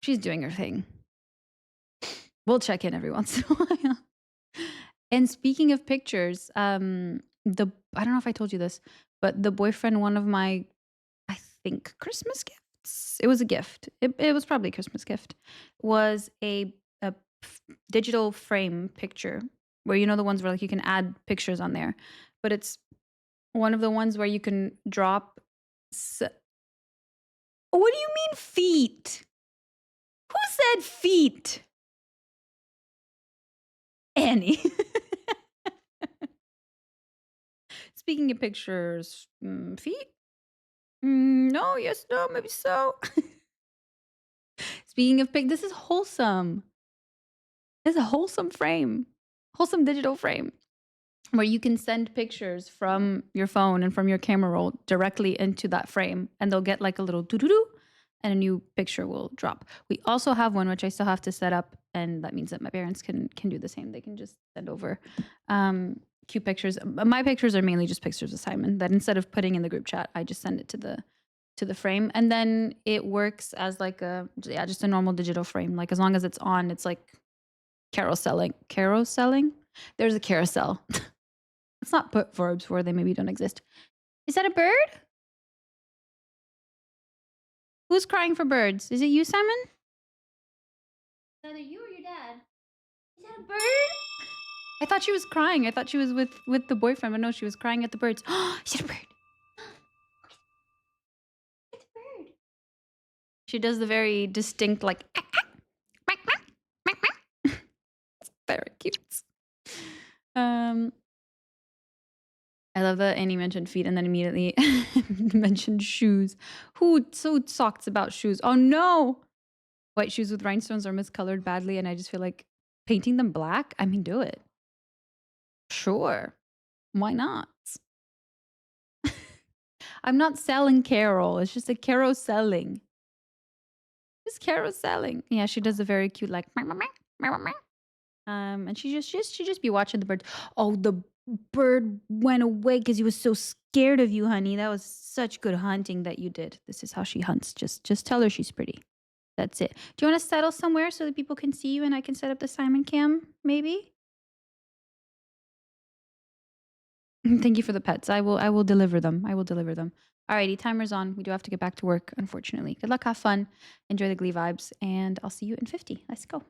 She's doing her thing. We'll check in every once in a while. And speaking of pictures, I don't know if I told you this, but the boyfriend, one of my, I think, Christmas gifts. It was a gift. It was probably a Christmas gift. Was a digital frame picture where, you know, the ones where like you can add pictures on there, but it's one of the ones where you can drop. What do you mean feet? Who said feet? Annie. Speaking of pictures, feet? No, yes, no, maybe so. Speaking of this is wholesome. It's a wholesome frame, wholesome digital frame where you can send pictures from your phone and from your camera roll directly into that frame, and they'll get like a little doo-doo-doo and a new picture will drop. We also have one which I still have to set up, and that means that my parents can do the same. They can just send over cute pictures. My pictures are mainly just pictures of Simon that instead of putting in the group chat, I just send it to the frame, and then it works as like just a normal digital frame. Like, as long as it's on, it's like carouseling. There's a carousel. Let's not put verbs where they maybe don't exist. Is that a bird? Who's crying for birds? Is it you, Simon? It's either you or your dad. Is that a bird? I thought she was crying. I thought she was with the boyfriend, but no, she was crying at the birds. Is it a bird? It's a bird. She does the very distinct like very cute. I love that Annie mentioned feet and then immediately mentioned shoes. Who talks about shoes? Oh no! White shoes with rhinestones are miscolored badly, and I just feel like painting them black? I mean, do it. Sure. Why not? I'm not selling Carol. It's just a carouseling. Just carouseling. Yeah, she does a very cute like and she just be watching the bird. Oh, the bird went away because he was so scared of you, honey. That was such good hunting that you did. This is how she hunts. Just tell her she's pretty. That's it. Do you want to settle somewhere so that people can see you and I can set up the Simon cam? Maybe. Thank you for the pets. I will deliver them. I will deliver them. Alrighty, timer's on. We do have to get back to work, unfortunately. Good luck, have fun, enjoy the Glee vibes, and I'll see you in 50. Let's go.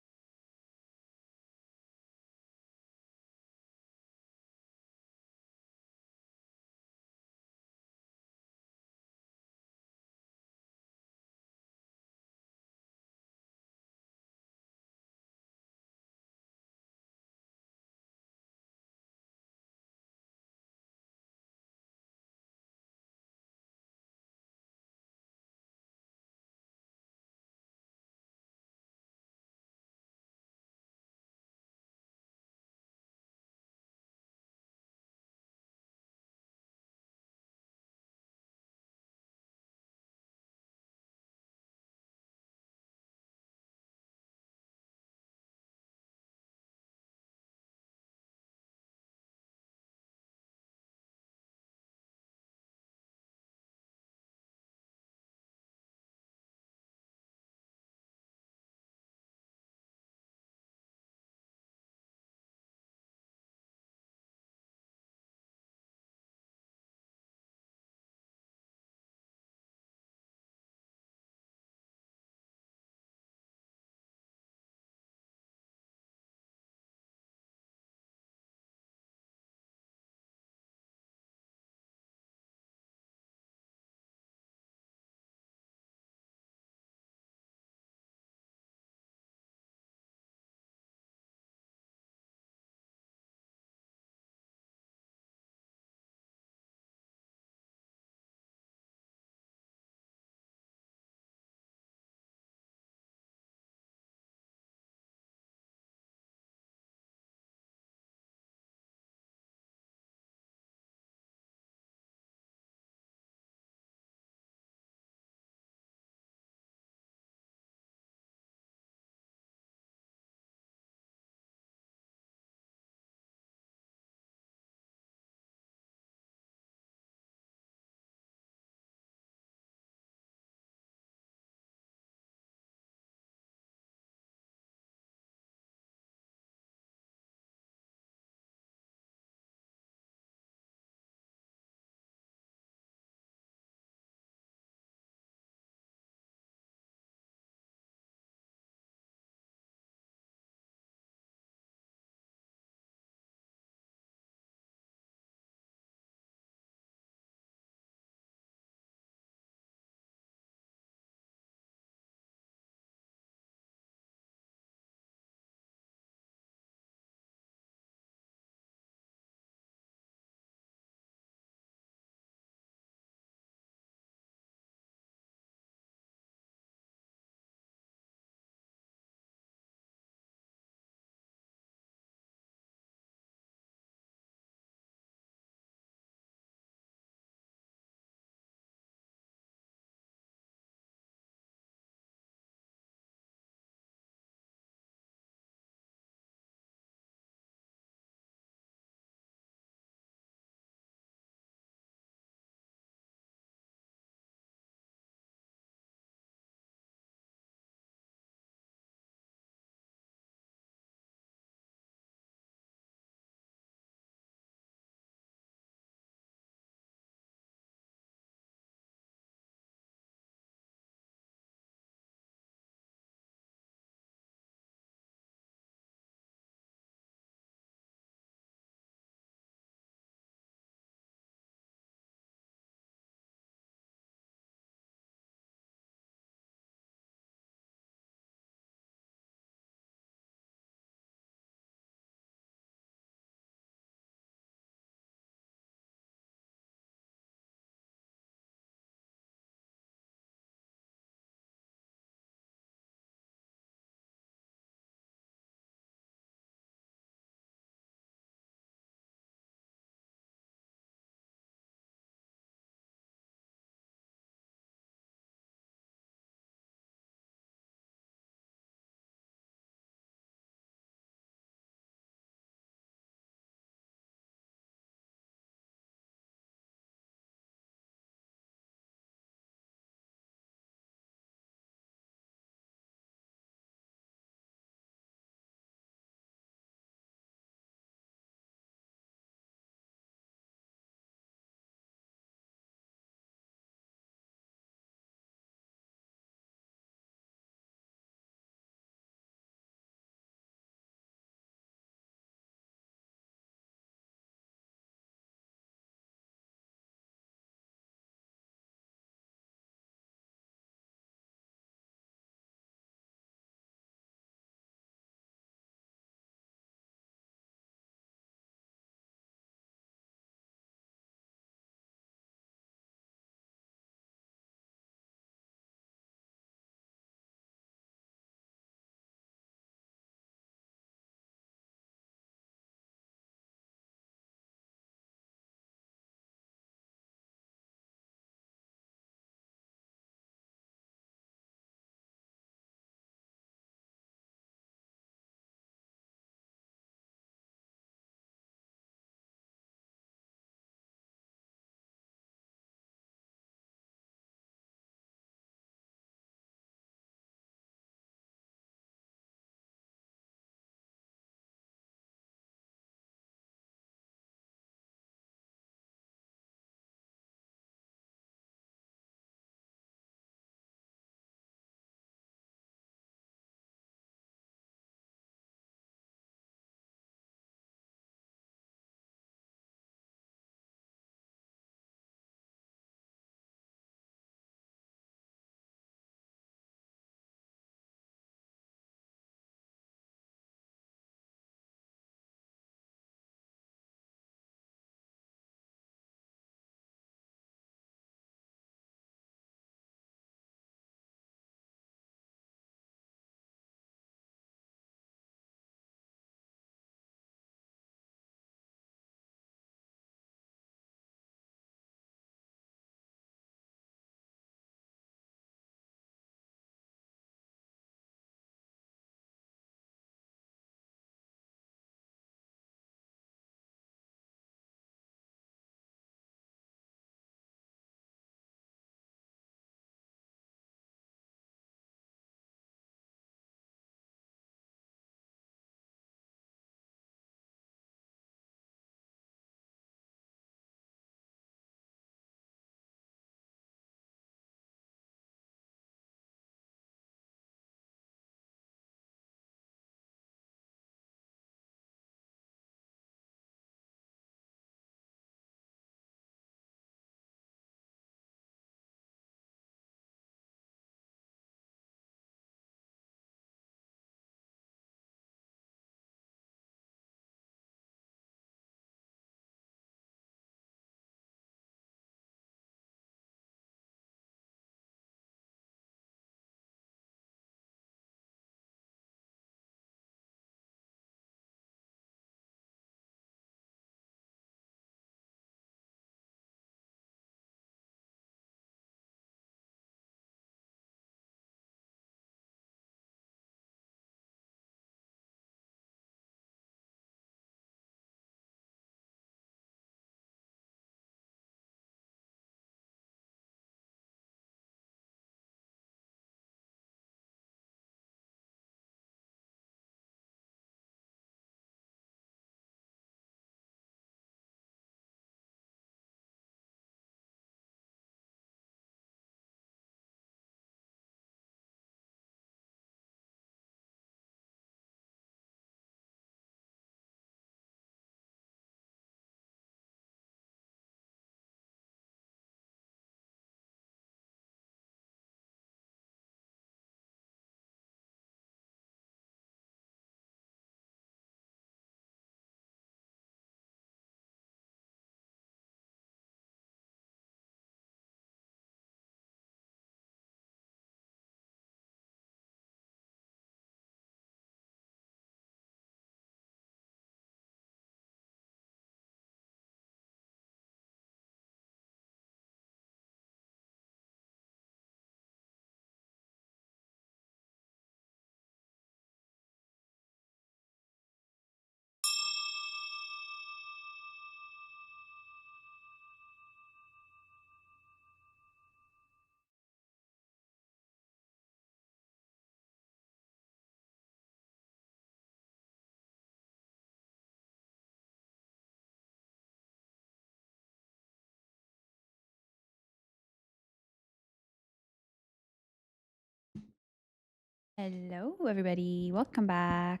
Hello, everybody. Welcome back.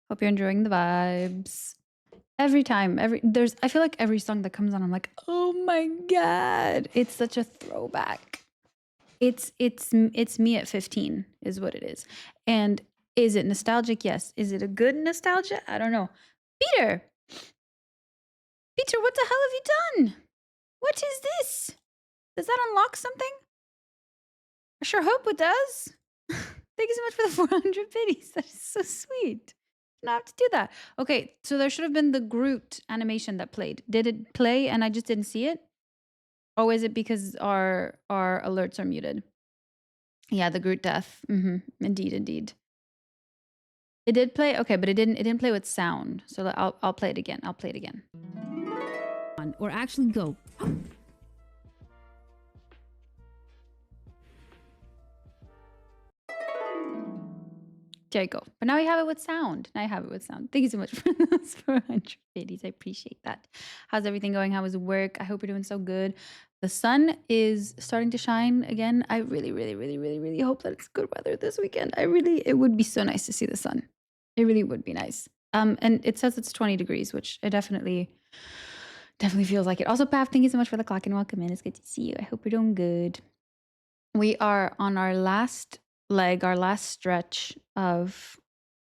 Hope you're enjoying the vibes. Every time, I feel like every song that comes on, I'm like, oh my god, it's such a throwback. It's me at 15 is what it is. And is it nostalgic? Yes. Is it a good nostalgia? I don't know. Peter, what the hell have you done? What is this? Does that unlock something? I sure hope it does. Thank you so much for the 400 biddies. That is so sweet. Didn't have to do that. Okay, so there should have been the Groot animation that played. Did it play and I just didn't see it? Or is it because our alerts are muted? Yeah, the Groot death. Indeed. It did play. Okay, but it didn't play with sound. So I'll play it again. Or actually go. There you go. But now we have it with sound. Thank you so much for those 400 biddies. I appreciate that. How's everything going? How was work? I hope you're doing so good. The sun is starting to shine again. I really, really, really, really, really hope that it's good weather this weekend. It would be so nice to see the sun. It really would be nice. And it says it's 20 degrees, which it definitely feels like it. Also, Pav, thank you so much for the clock and welcome in. It's good to see you. I hope you're doing good. We are on our last leg, our last stretch of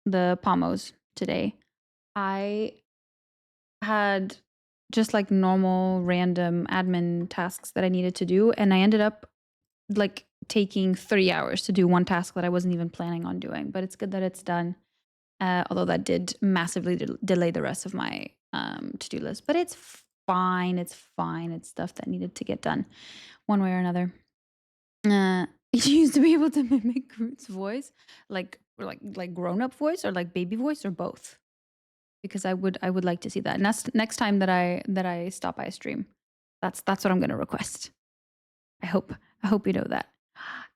the pommos today. I had just like normal random admin tasks that I needed to do, and I ended up like taking 3 hours to do one task that I wasn't even planning on doing. But it's good that it's done. Although that did massively delay the rest of my to-do list. But it's fine. It's fine. It's stuff that needed to get done one way or another. You used to be able to mimic Groot's voice, like grown-up voice or like baby voice or both. Because I would like to see that. Next time that I stop by a stream, that's what I'm gonna request. I hope you know that.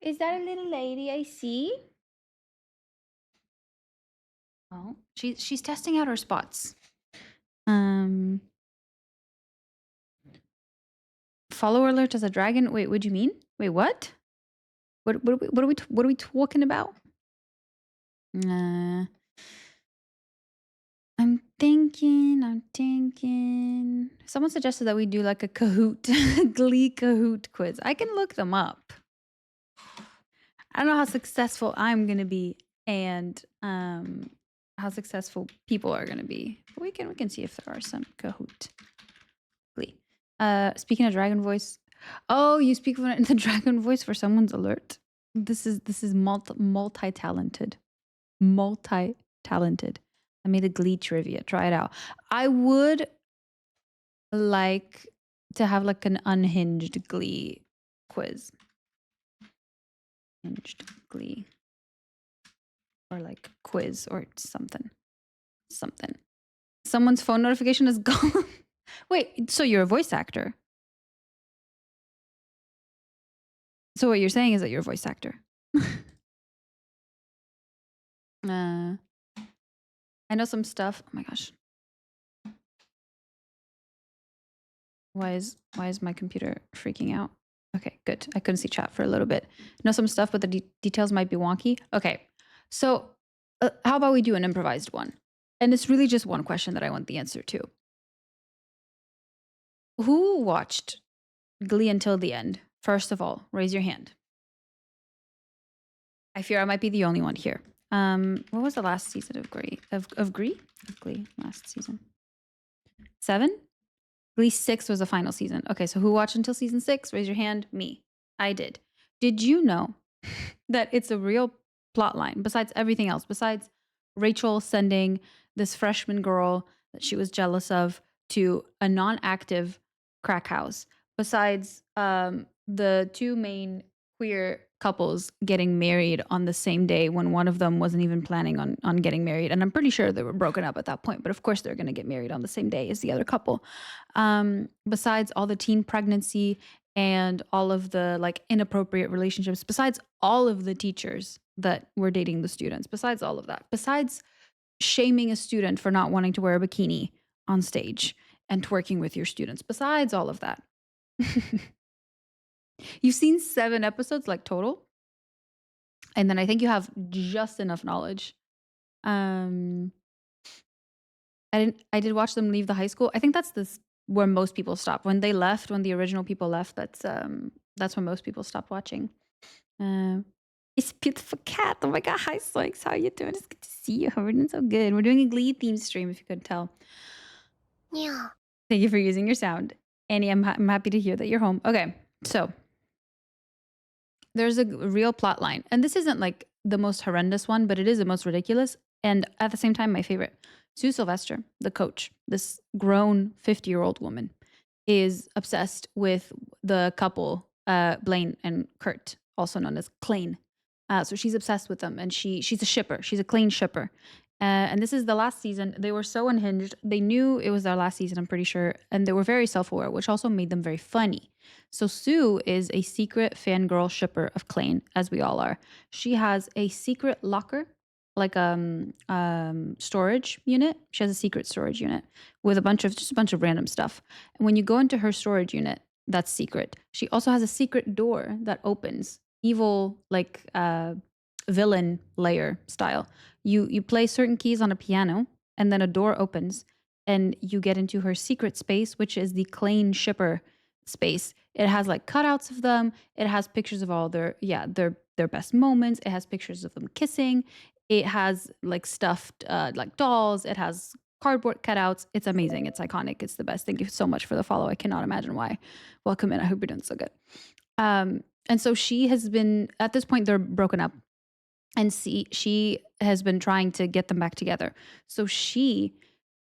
Is that a little lady I see? Oh, she's testing out her spots. Follower alert as a dragon. Wait, what do you mean? Wait, what? What are we talking about? I'm thinking. Someone suggested that we do like a Kahoot, Glee Kahoot quiz. I can look them up. I don't know how successful I'm gonna be, and how successful people are gonna be. But we can see if there are some Kahoot Glee. Speaking of dragon voice, oh, you speak in the dragon voice for someone's alert. This is multi-talented. I made a Glee trivia. Try it out. I would like to have like an unhinged Glee quiz. Hinged Glee. Or like quiz or something. Someone's phone notification is gone. Wait, so you're a voice actor? So what you're saying is that you're a voice actor. I know some stuff. Oh my gosh. Why is my computer freaking out? Okay, good. I couldn't see chat for a little bit. Know some stuff, but the details might be wonky. Okay, so how about we do an improvised one? And it's really just one question that I want the answer to. Who watched Glee until the end? First of all, raise your hand. I fear I might be the only one here. What was the last season of Glee? Of Glee last season? 7? Glee 6 was the final season. Okay, so who watched until season 6? Raise your hand. Me. I did. Did you know that it's a real plot line besides everything else? Besides Rachel sending this freshman girl that she was jealous of to a non-active crack house. Besides the two main queer couples getting married on the same day when one of them wasn't even planning on getting married. And I'm pretty sure they were broken up at that point, but of course they're going to get married on the same day as the other couple. Besides all the teen pregnancy and all of the like inappropriate relationships, besides all of the teachers that were dating the students, besides all of that, besides shaming a student for not wanting to wear a bikini on stage and twerking with your students, besides all of that, You've seen 7 episodes, like, total? And then I think you have just enough knowledge. Um, I did watch them leave the high school. I think that's where most people stop. When they left, when the original people left, that's when most people stopped watching. Um, it's a beautiful cat. Oh my god, hi Soix. How are you doing? It's good to see you. We're doing so good. We're doing a Glee theme stream, if you couldn't tell. Yeah. Thank you for using your sound. Annie, I'm happy to hear that you're home. Okay, so there's a real plot line. And this isn't like the most horrendous one, but it is the most ridiculous. And at the same time, my favorite. Sue Sylvester, the coach, this grown 50-year-old woman, is obsessed with the couple, Blaine and Kurt, also known as Klain. So she's obsessed with them, and she's a shipper. She's a Klain shipper. And this is the last season. They were so unhinged. They knew it was their last season, I'm pretty sure. And they were very self-aware, which also made them very funny. So Sue is a secret fangirl shipper of Klain, as we all are. She has a secret locker, like storage unit. She has a secret storage unit with just a bunch of random stuff. And when you go into her storage unit, that's secret. She also has a secret door that opens, evil like villain layer style. You play certain keys on a piano, and then a door opens, and you get into her secret space, which is the Klain shipper space. It has like cutouts of them. It has pictures of all their best moments. It has pictures of them kissing. It has like stuffed like dolls. It has cardboard cutouts. It's amazing. It's iconic. It's the best. Thank you so much for the follow. I cannot imagine why. Welcome in. I hope you're doing so good. And so she has been, at this point, they're broken up. And she has been trying to get them back together. So she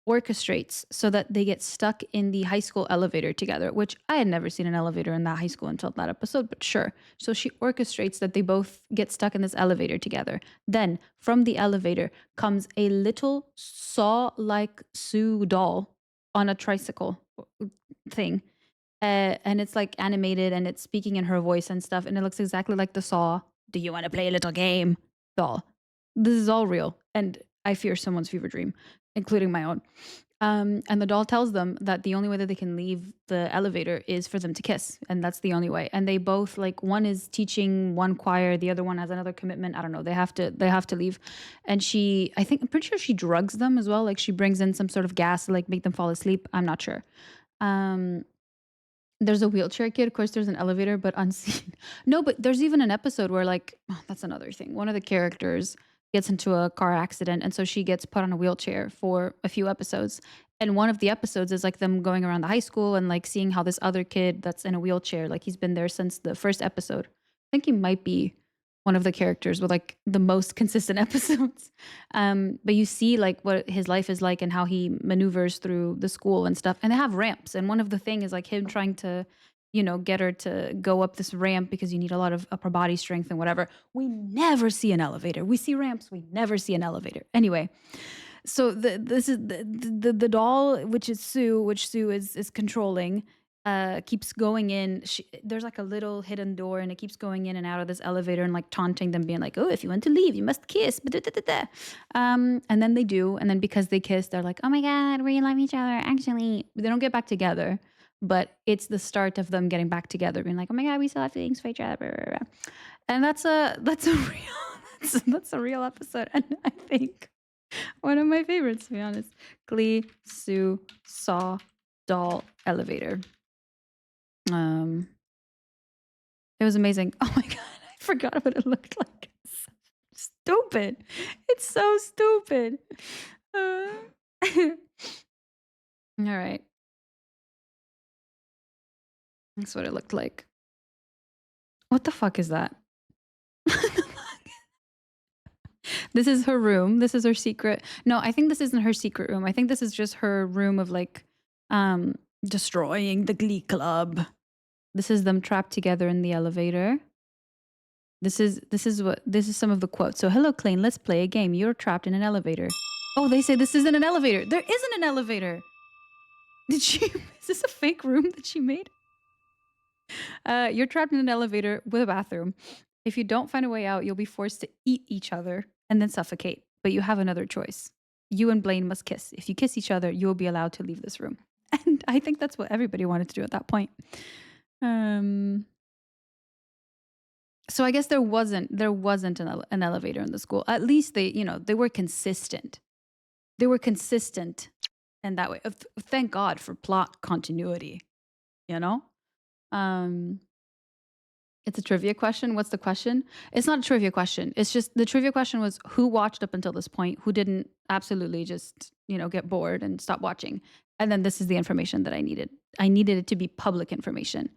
orchestrates so that they get stuck in the high school elevator together, which I had never seen an elevator in that high school until that episode, but sure. So she orchestrates that they both get stuck in this elevator together. Then from the elevator comes a little saw-like Sue doll on a tricycle thing. And it's like animated, and it's speaking in her voice and stuff. And it looks exactly like the Saw, "Do you want to play a little game?" doll. This is all real. And I fear someone's fever dream, including my own. And the doll tells them that the only way that they can leave the elevator is for them to kiss. And that's the only way. And they both, like, one is teaching one choir, the other one has another commitment. I don't know. They have to leave. And I'm pretty sure she drugs them as well. Like, she brings in some sort of gas to like make them fall asleep. I'm not sure. There's a wheelchair kid. Of course, there's an elevator, but unseen. No, but there's even an episode where, like, that's another thing. One of the characters gets into a car accident, and so she gets put on a wheelchair for a few episodes. And one of the episodes is like them going around the high school and like seeing how this other kid that's in a wheelchair, like he's been there since the first episode. I think he might be one of the characters with like the most consistent episodes. But you see like what his life is like and how he maneuvers through the school and stuff. And they have ramps. And one of the thing is like him trying to, get her to go up this ramp because you need a lot of upper body strength and whatever. We never see an elevator. We see ramps. We never see an elevator. Anyway, so this is the doll, which is Sue, which Sue is controlling. Keeps going in. There's like a little hidden door, and it keeps going in and out of this elevator and like taunting them, being like, "Oh, if you want to leave, you must kiss." And then they do, and then because they kiss, they're like, "Oh my god, we love each other." Actually, they don't get back together, but it's the start of them getting back together, being like, "Oh my god, we still have feelings for each other." Blah, blah, blah. And that's a real that's a real episode, and I think one of my favorites, to be honest. Glee, Sue, Saw, doll, elevator. It was amazing. Oh my god, I forgot what it looked like. It's so stupid. It's so stupid. All right. That's what it looked like. What the fuck is that? This is her room. This is her secret. No, I think this isn't her secret room. I think this is just her room of like destroying the Glee Club. This is them trapped together in the elevator. This is some of the quotes. So, "Hello, Klain, let's play a game. You're trapped in an elevator." Oh, they say this isn't an elevator. There isn't an elevator. Is this a fake room that she made? You're trapped in an elevator with a bathroom. If you don't find a way out, you'll be forced to eat each other and then suffocate. But you have another choice. You and Blaine must kiss. If you kiss each other, you will be allowed to leave this room. And I think that's what everybody wanted to do at that point. So I guess there wasn't an elevator in the school. At least they were consistent. They were consistent in that way. Thank God for plot continuity, you know? Um it's a trivia question. What's the question? It's not a trivia question. It's just the trivia question was who watched up until this point, who didn't absolutely just, get bored and stop watching. And then this is the information that I needed. I needed it to be public information.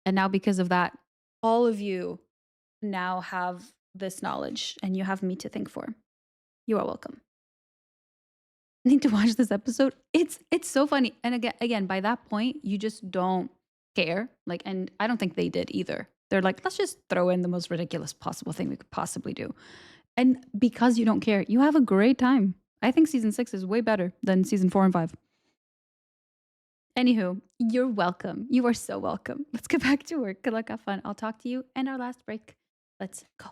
And now because of that, all of you now have this knowledge and you have me to thank for. You are welcome. Need to watch this episode. It's so funny. And again, by that point, you just don't care. Like, and I don't think they did either. They're like, let's just throw in the most ridiculous possible thing we could possibly do. And because you don't care, you have a great time. I think season 6 is way better than season 4 and 5. Anywho, you're welcome. You are so welcome. Let's get back to work. Good luck, have fun. I'll talk to you in our last break. Let's go.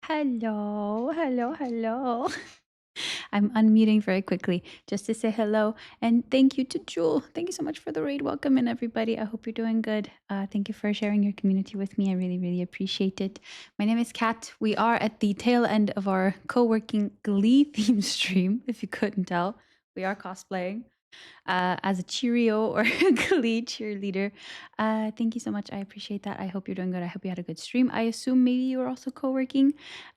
Hello, hello, hello. I'm unmuting very quickly just to say hello and thank you to Jewel. Thank you so much for the raid. Welcome in, everybody. I hope you're doing good. Thank you for sharing your community with me. I really, really appreciate it. My name is Kat. We are at the tail end of our co-working Glee theme stream. If you couldn't tell, we are cosplaying as a Cheerio or Glee cheerleader. Thank you so much. I appreciate that. I hope you're doing good. I hope you had a good stream. I assume maybe you were also co-working.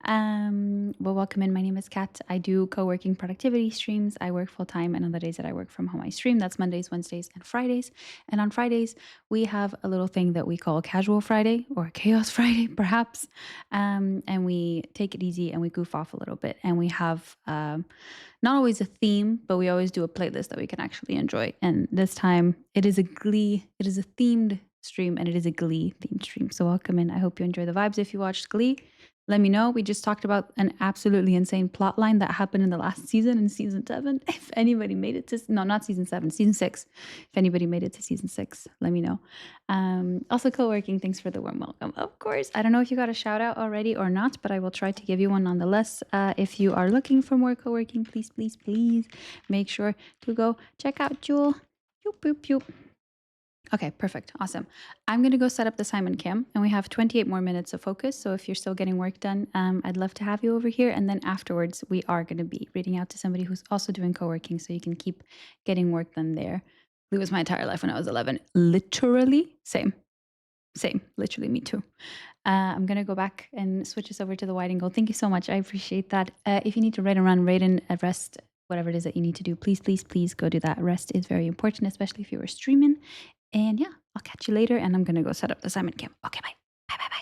Well, welcome in. My name is Kat. I do co-working productivity streams. I work full time, and on the days that I work from home, I stream. That's Mondays, Wednesdays, and Fridays. And on Fridays, we have a little thing that we call Casual Friday or Chaos Friday, perhaps. And we take it easy and we goof off a little bit. And we have not always a theme, but we always do a playlist that we can actually enjoy. And this time it is a themed stream and it is a Glee themed stream. So welcome in. I hope you enjoy the vibes. If you watched Glee, let me know. We just talked about an absolutely insane plot line that happened in the last season, in season 7. If anybody made it to, no, not season 7, season 6. If anybody made it to season 6, let me know. Also, co-working, thanks for the warm welcome. Of course, I don't know if you got a shout out already or not, but I will try to give you one nonetheless. If you are looking for more co-working, please, please, please make sure to go check out Jewel. Yoop, yoop, yoop. Okay, perfect. Awesome. I'm going to go set up the Simon Cam, and we have 28 more minutes of focus. So if you're still getting work done, I'd love to have you over here. And then afterwards, we are going to be reading out to somebody who's also doing co-working, so you can keep getting work done there. It was my entire life when I was 11. Literally, same. Literally, me too. I'm going to go back and switch this over to the wide angle. Thank you so much. I appreciate that. If you need to raid and run, raid and rest, whatever it is that you need to do, please, please, please go do that. Rest is very important, especially if you are streaming. And yeah, I'll catch you later. And I'm going to go set up the Simon Cam. Okay, bye. Bye, bye, bye.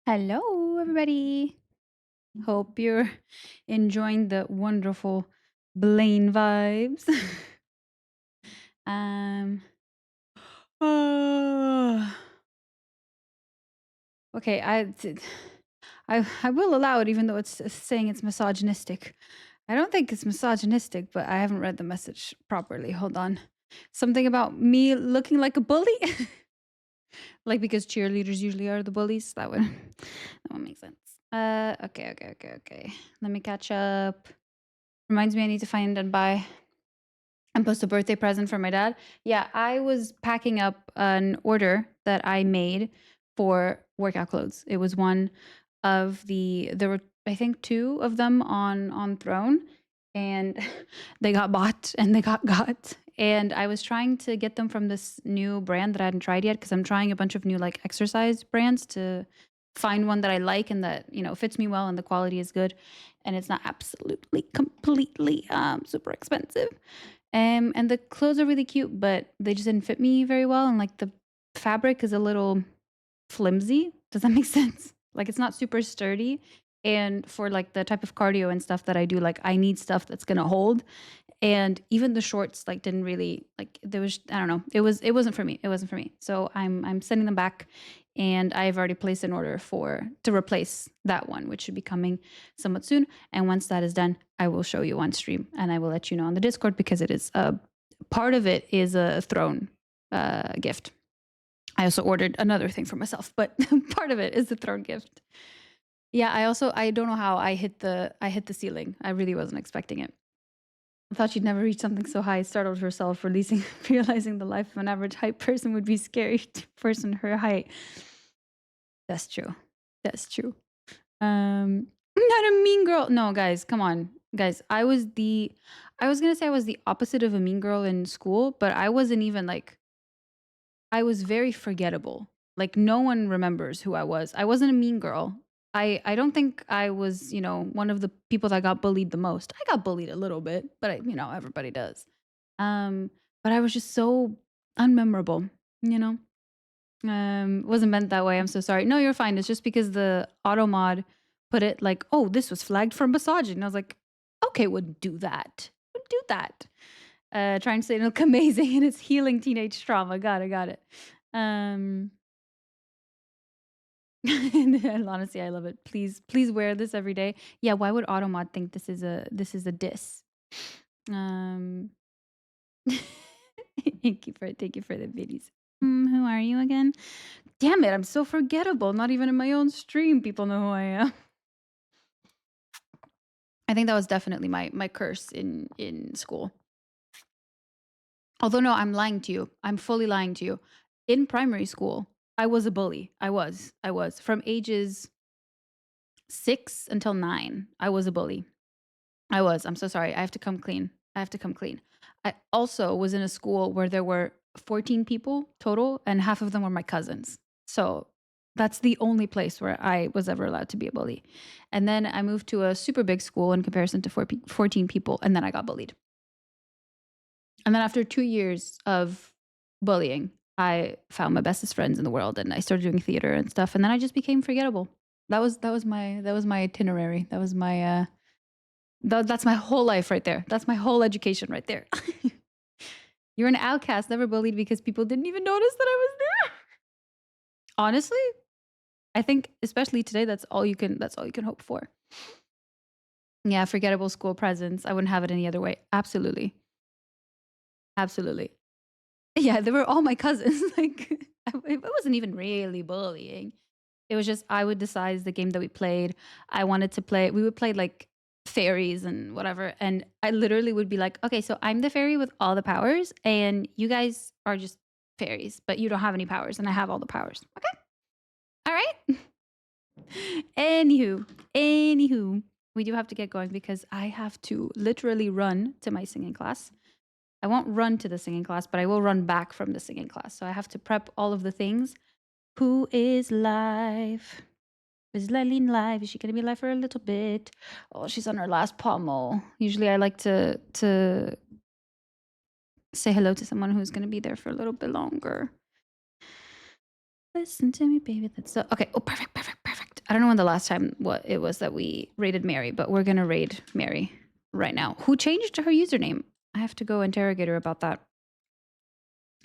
Hello, everybody. Hope you're enjoying the wonderful Blaine vibes. um. Okay, I will allow it, even though it's saying it's misogynistic. I don't think it's misogynistic, but I haven't read the message properly. Hold on. Something about me looking like a bully, like because cheerleaders usually are the bullies. That would make sense. Okay. Let me catch up. Reminds me I need to find and buy and post a birthday present for my dad. Yeah, I was packing up an order that I made for workout clothes. It was one of there were I think two of them on Throne, and they got bought and they got. And I was trying to get them from this new brand that I hadn't tried yet because I'm trying a bunch of new like exercise brands to find one that I like and that fits me well and the quality is good, and it's not absolutely completely super expensive. And the clothes are really cute, but they just didn't fit me very well. And like the fabric is a little flimsy. Does that make sense? Like it's not super sturdy. And for like the type of cardio and stuff that I do, like I need stuff that's gonna hold. And even the shorts like didn't really like there was I don't know. It wasn't for me. It wasn't for me. So I'm sending them back, and I've already placed an order to replace that one, which should be coming somewhat soon. And once that is done, I will show you on stream and I will let you know on the Discord because it is a part of it is a throne gift. I also ordered another thing for myself, but part of it is the throne gift. Yeah, I don't know how I hit the ceiling. I really wasn't expecting it. I thought she'd never reach something so high. Startled herself, realizing the life of an average height person would be scary to a person her height. That's true. That's true. Not a mean girl. No, guys, come on. Guys, I was gonna say I was the opposite of a mean girl in school, but I wasn't even like I was very forgettable. Like no one remembers who I was. I wasn't a mean girl. I don't think I was, one of the people that got bullied the most. I got bullied a little bit, but everybody does. Um, but I was just so unmemorable, you know? Wasn't meant that way. I'm so sorry. No, you're fine. It's just because the auto mod put it like, oh, this was flagged for misogyny. And I was like, okay, wouldn't do that. Wouldn't do that. Trying to say it look amazing and it's healing teenage trauma. Got it. Um, and honestly, I love it. Please wear this every day. Yeah, why would Automod think this is a diss? Um, thank you for the biddies. Who are you again? Damn it, I'm so forgettable. Not even in my own stream, people know who I am. I think that was definitely my curse in school. Although no, I'm lying to you. I'm fully lying to you. In primary school, I was a bully. I was from ages 6 until 9. I was a bully. I'm so sorry. I have to come clean. I also was in a school where there were 14 people total, and half of them were my cousins. So that's the only place where I was ever allowed to be a bully. And then I moved to a super big school in comparison to 14 people, and then I got bullied. And then after 2 years of bullying, I found my bestest friends in the world, and I started doing theater and stuff. And then I just became forgettable. That was my itinerary. That was my that's my whole life right there. That's my whole education right there. You're an outcast, never bullied because people didn't even notice that I was there. Honestly, I think especially today, that's all you can hope for. Yeah, forgettable school presence. I wouldn't have it any other way. Absolutely. Yeah, they were all my cousins. Like it wasn't even really bullying. It was just I would decide the game that we played. I wanted to play. We would play like fairies and whatever, and I literally would be like, okay, so I'm the fairy with all the powers, and you guys are just fairies, but you don't have any powers, and I have all the powers. Okay, all right. Anywho, we do have to get going because I have to literally run to my singing class. I won't run to the singing class, but I will run back from the singing class. So I have to prep all of the things. Who is live? Is Leline live? Is she going to be live for a little bit? Oh, she's on her last pommel. Usually I like to say hello to someone who's going to be there for a little bit longer. Listen to me, baby. That's so okay. Oh, perfect. I don't know when the last time what it was that we raided Mary, but we're gonna raid Mary right now. Who changed her username? I have to go interrogate her about that.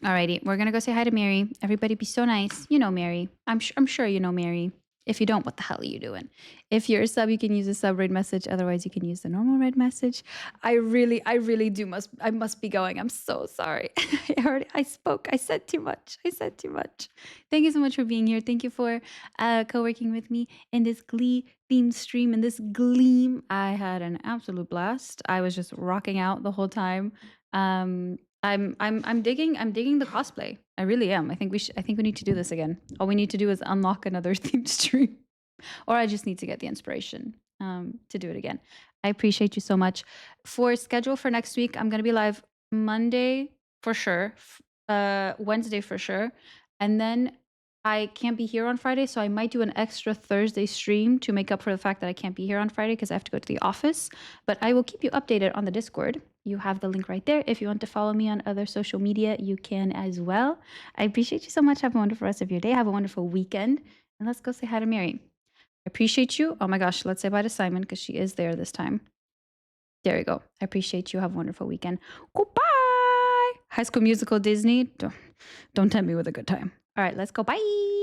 Alrighty, we're gonna go say hi to Mary. Everybody be so nice. You know Mary. I'm sure you know Mary. If you don't, what the hell are you doing? If you're a sub, you can use a sub raid message. Otherwise, you can use the normal raid message. I really I must be going. I'm so sorry. I spoke. I said too much. Thank you so much for being here. Thank you for co-working with me in this Glee themed stream and this Gleam. I had an absolute blast. I was just rocking out the whole time. I'm digging the cosplay. I really am. I think we need to do this again. All we need to do is unlock another themed stream. Or I just need to get the inspiration to do it again. I appreciate you so much. For schedule for next week, I'm gonna be live Monday for sure, Wednesday for sure, and then I can't be here on Friday, so I might do an extra Thursday stream to make up for the fact that I can't be here on Friday because I have to go to the office. But I will keep you updated on the Discord. You have the link right there. If you want to follow me on other social media, you can as well. I appreciate you so much. Have a wonderful rest of your day. Have a wonderful weekend. And let's go say hi to Mary. I appreciate you. Oh my gosh, let's say bye to Simon because she is there this time. There we go. I appreciate you. Have a wonderful weekend. Goodbye. High School Musical Disney. Don't tempt me with a good time. All right, let's go. Bye.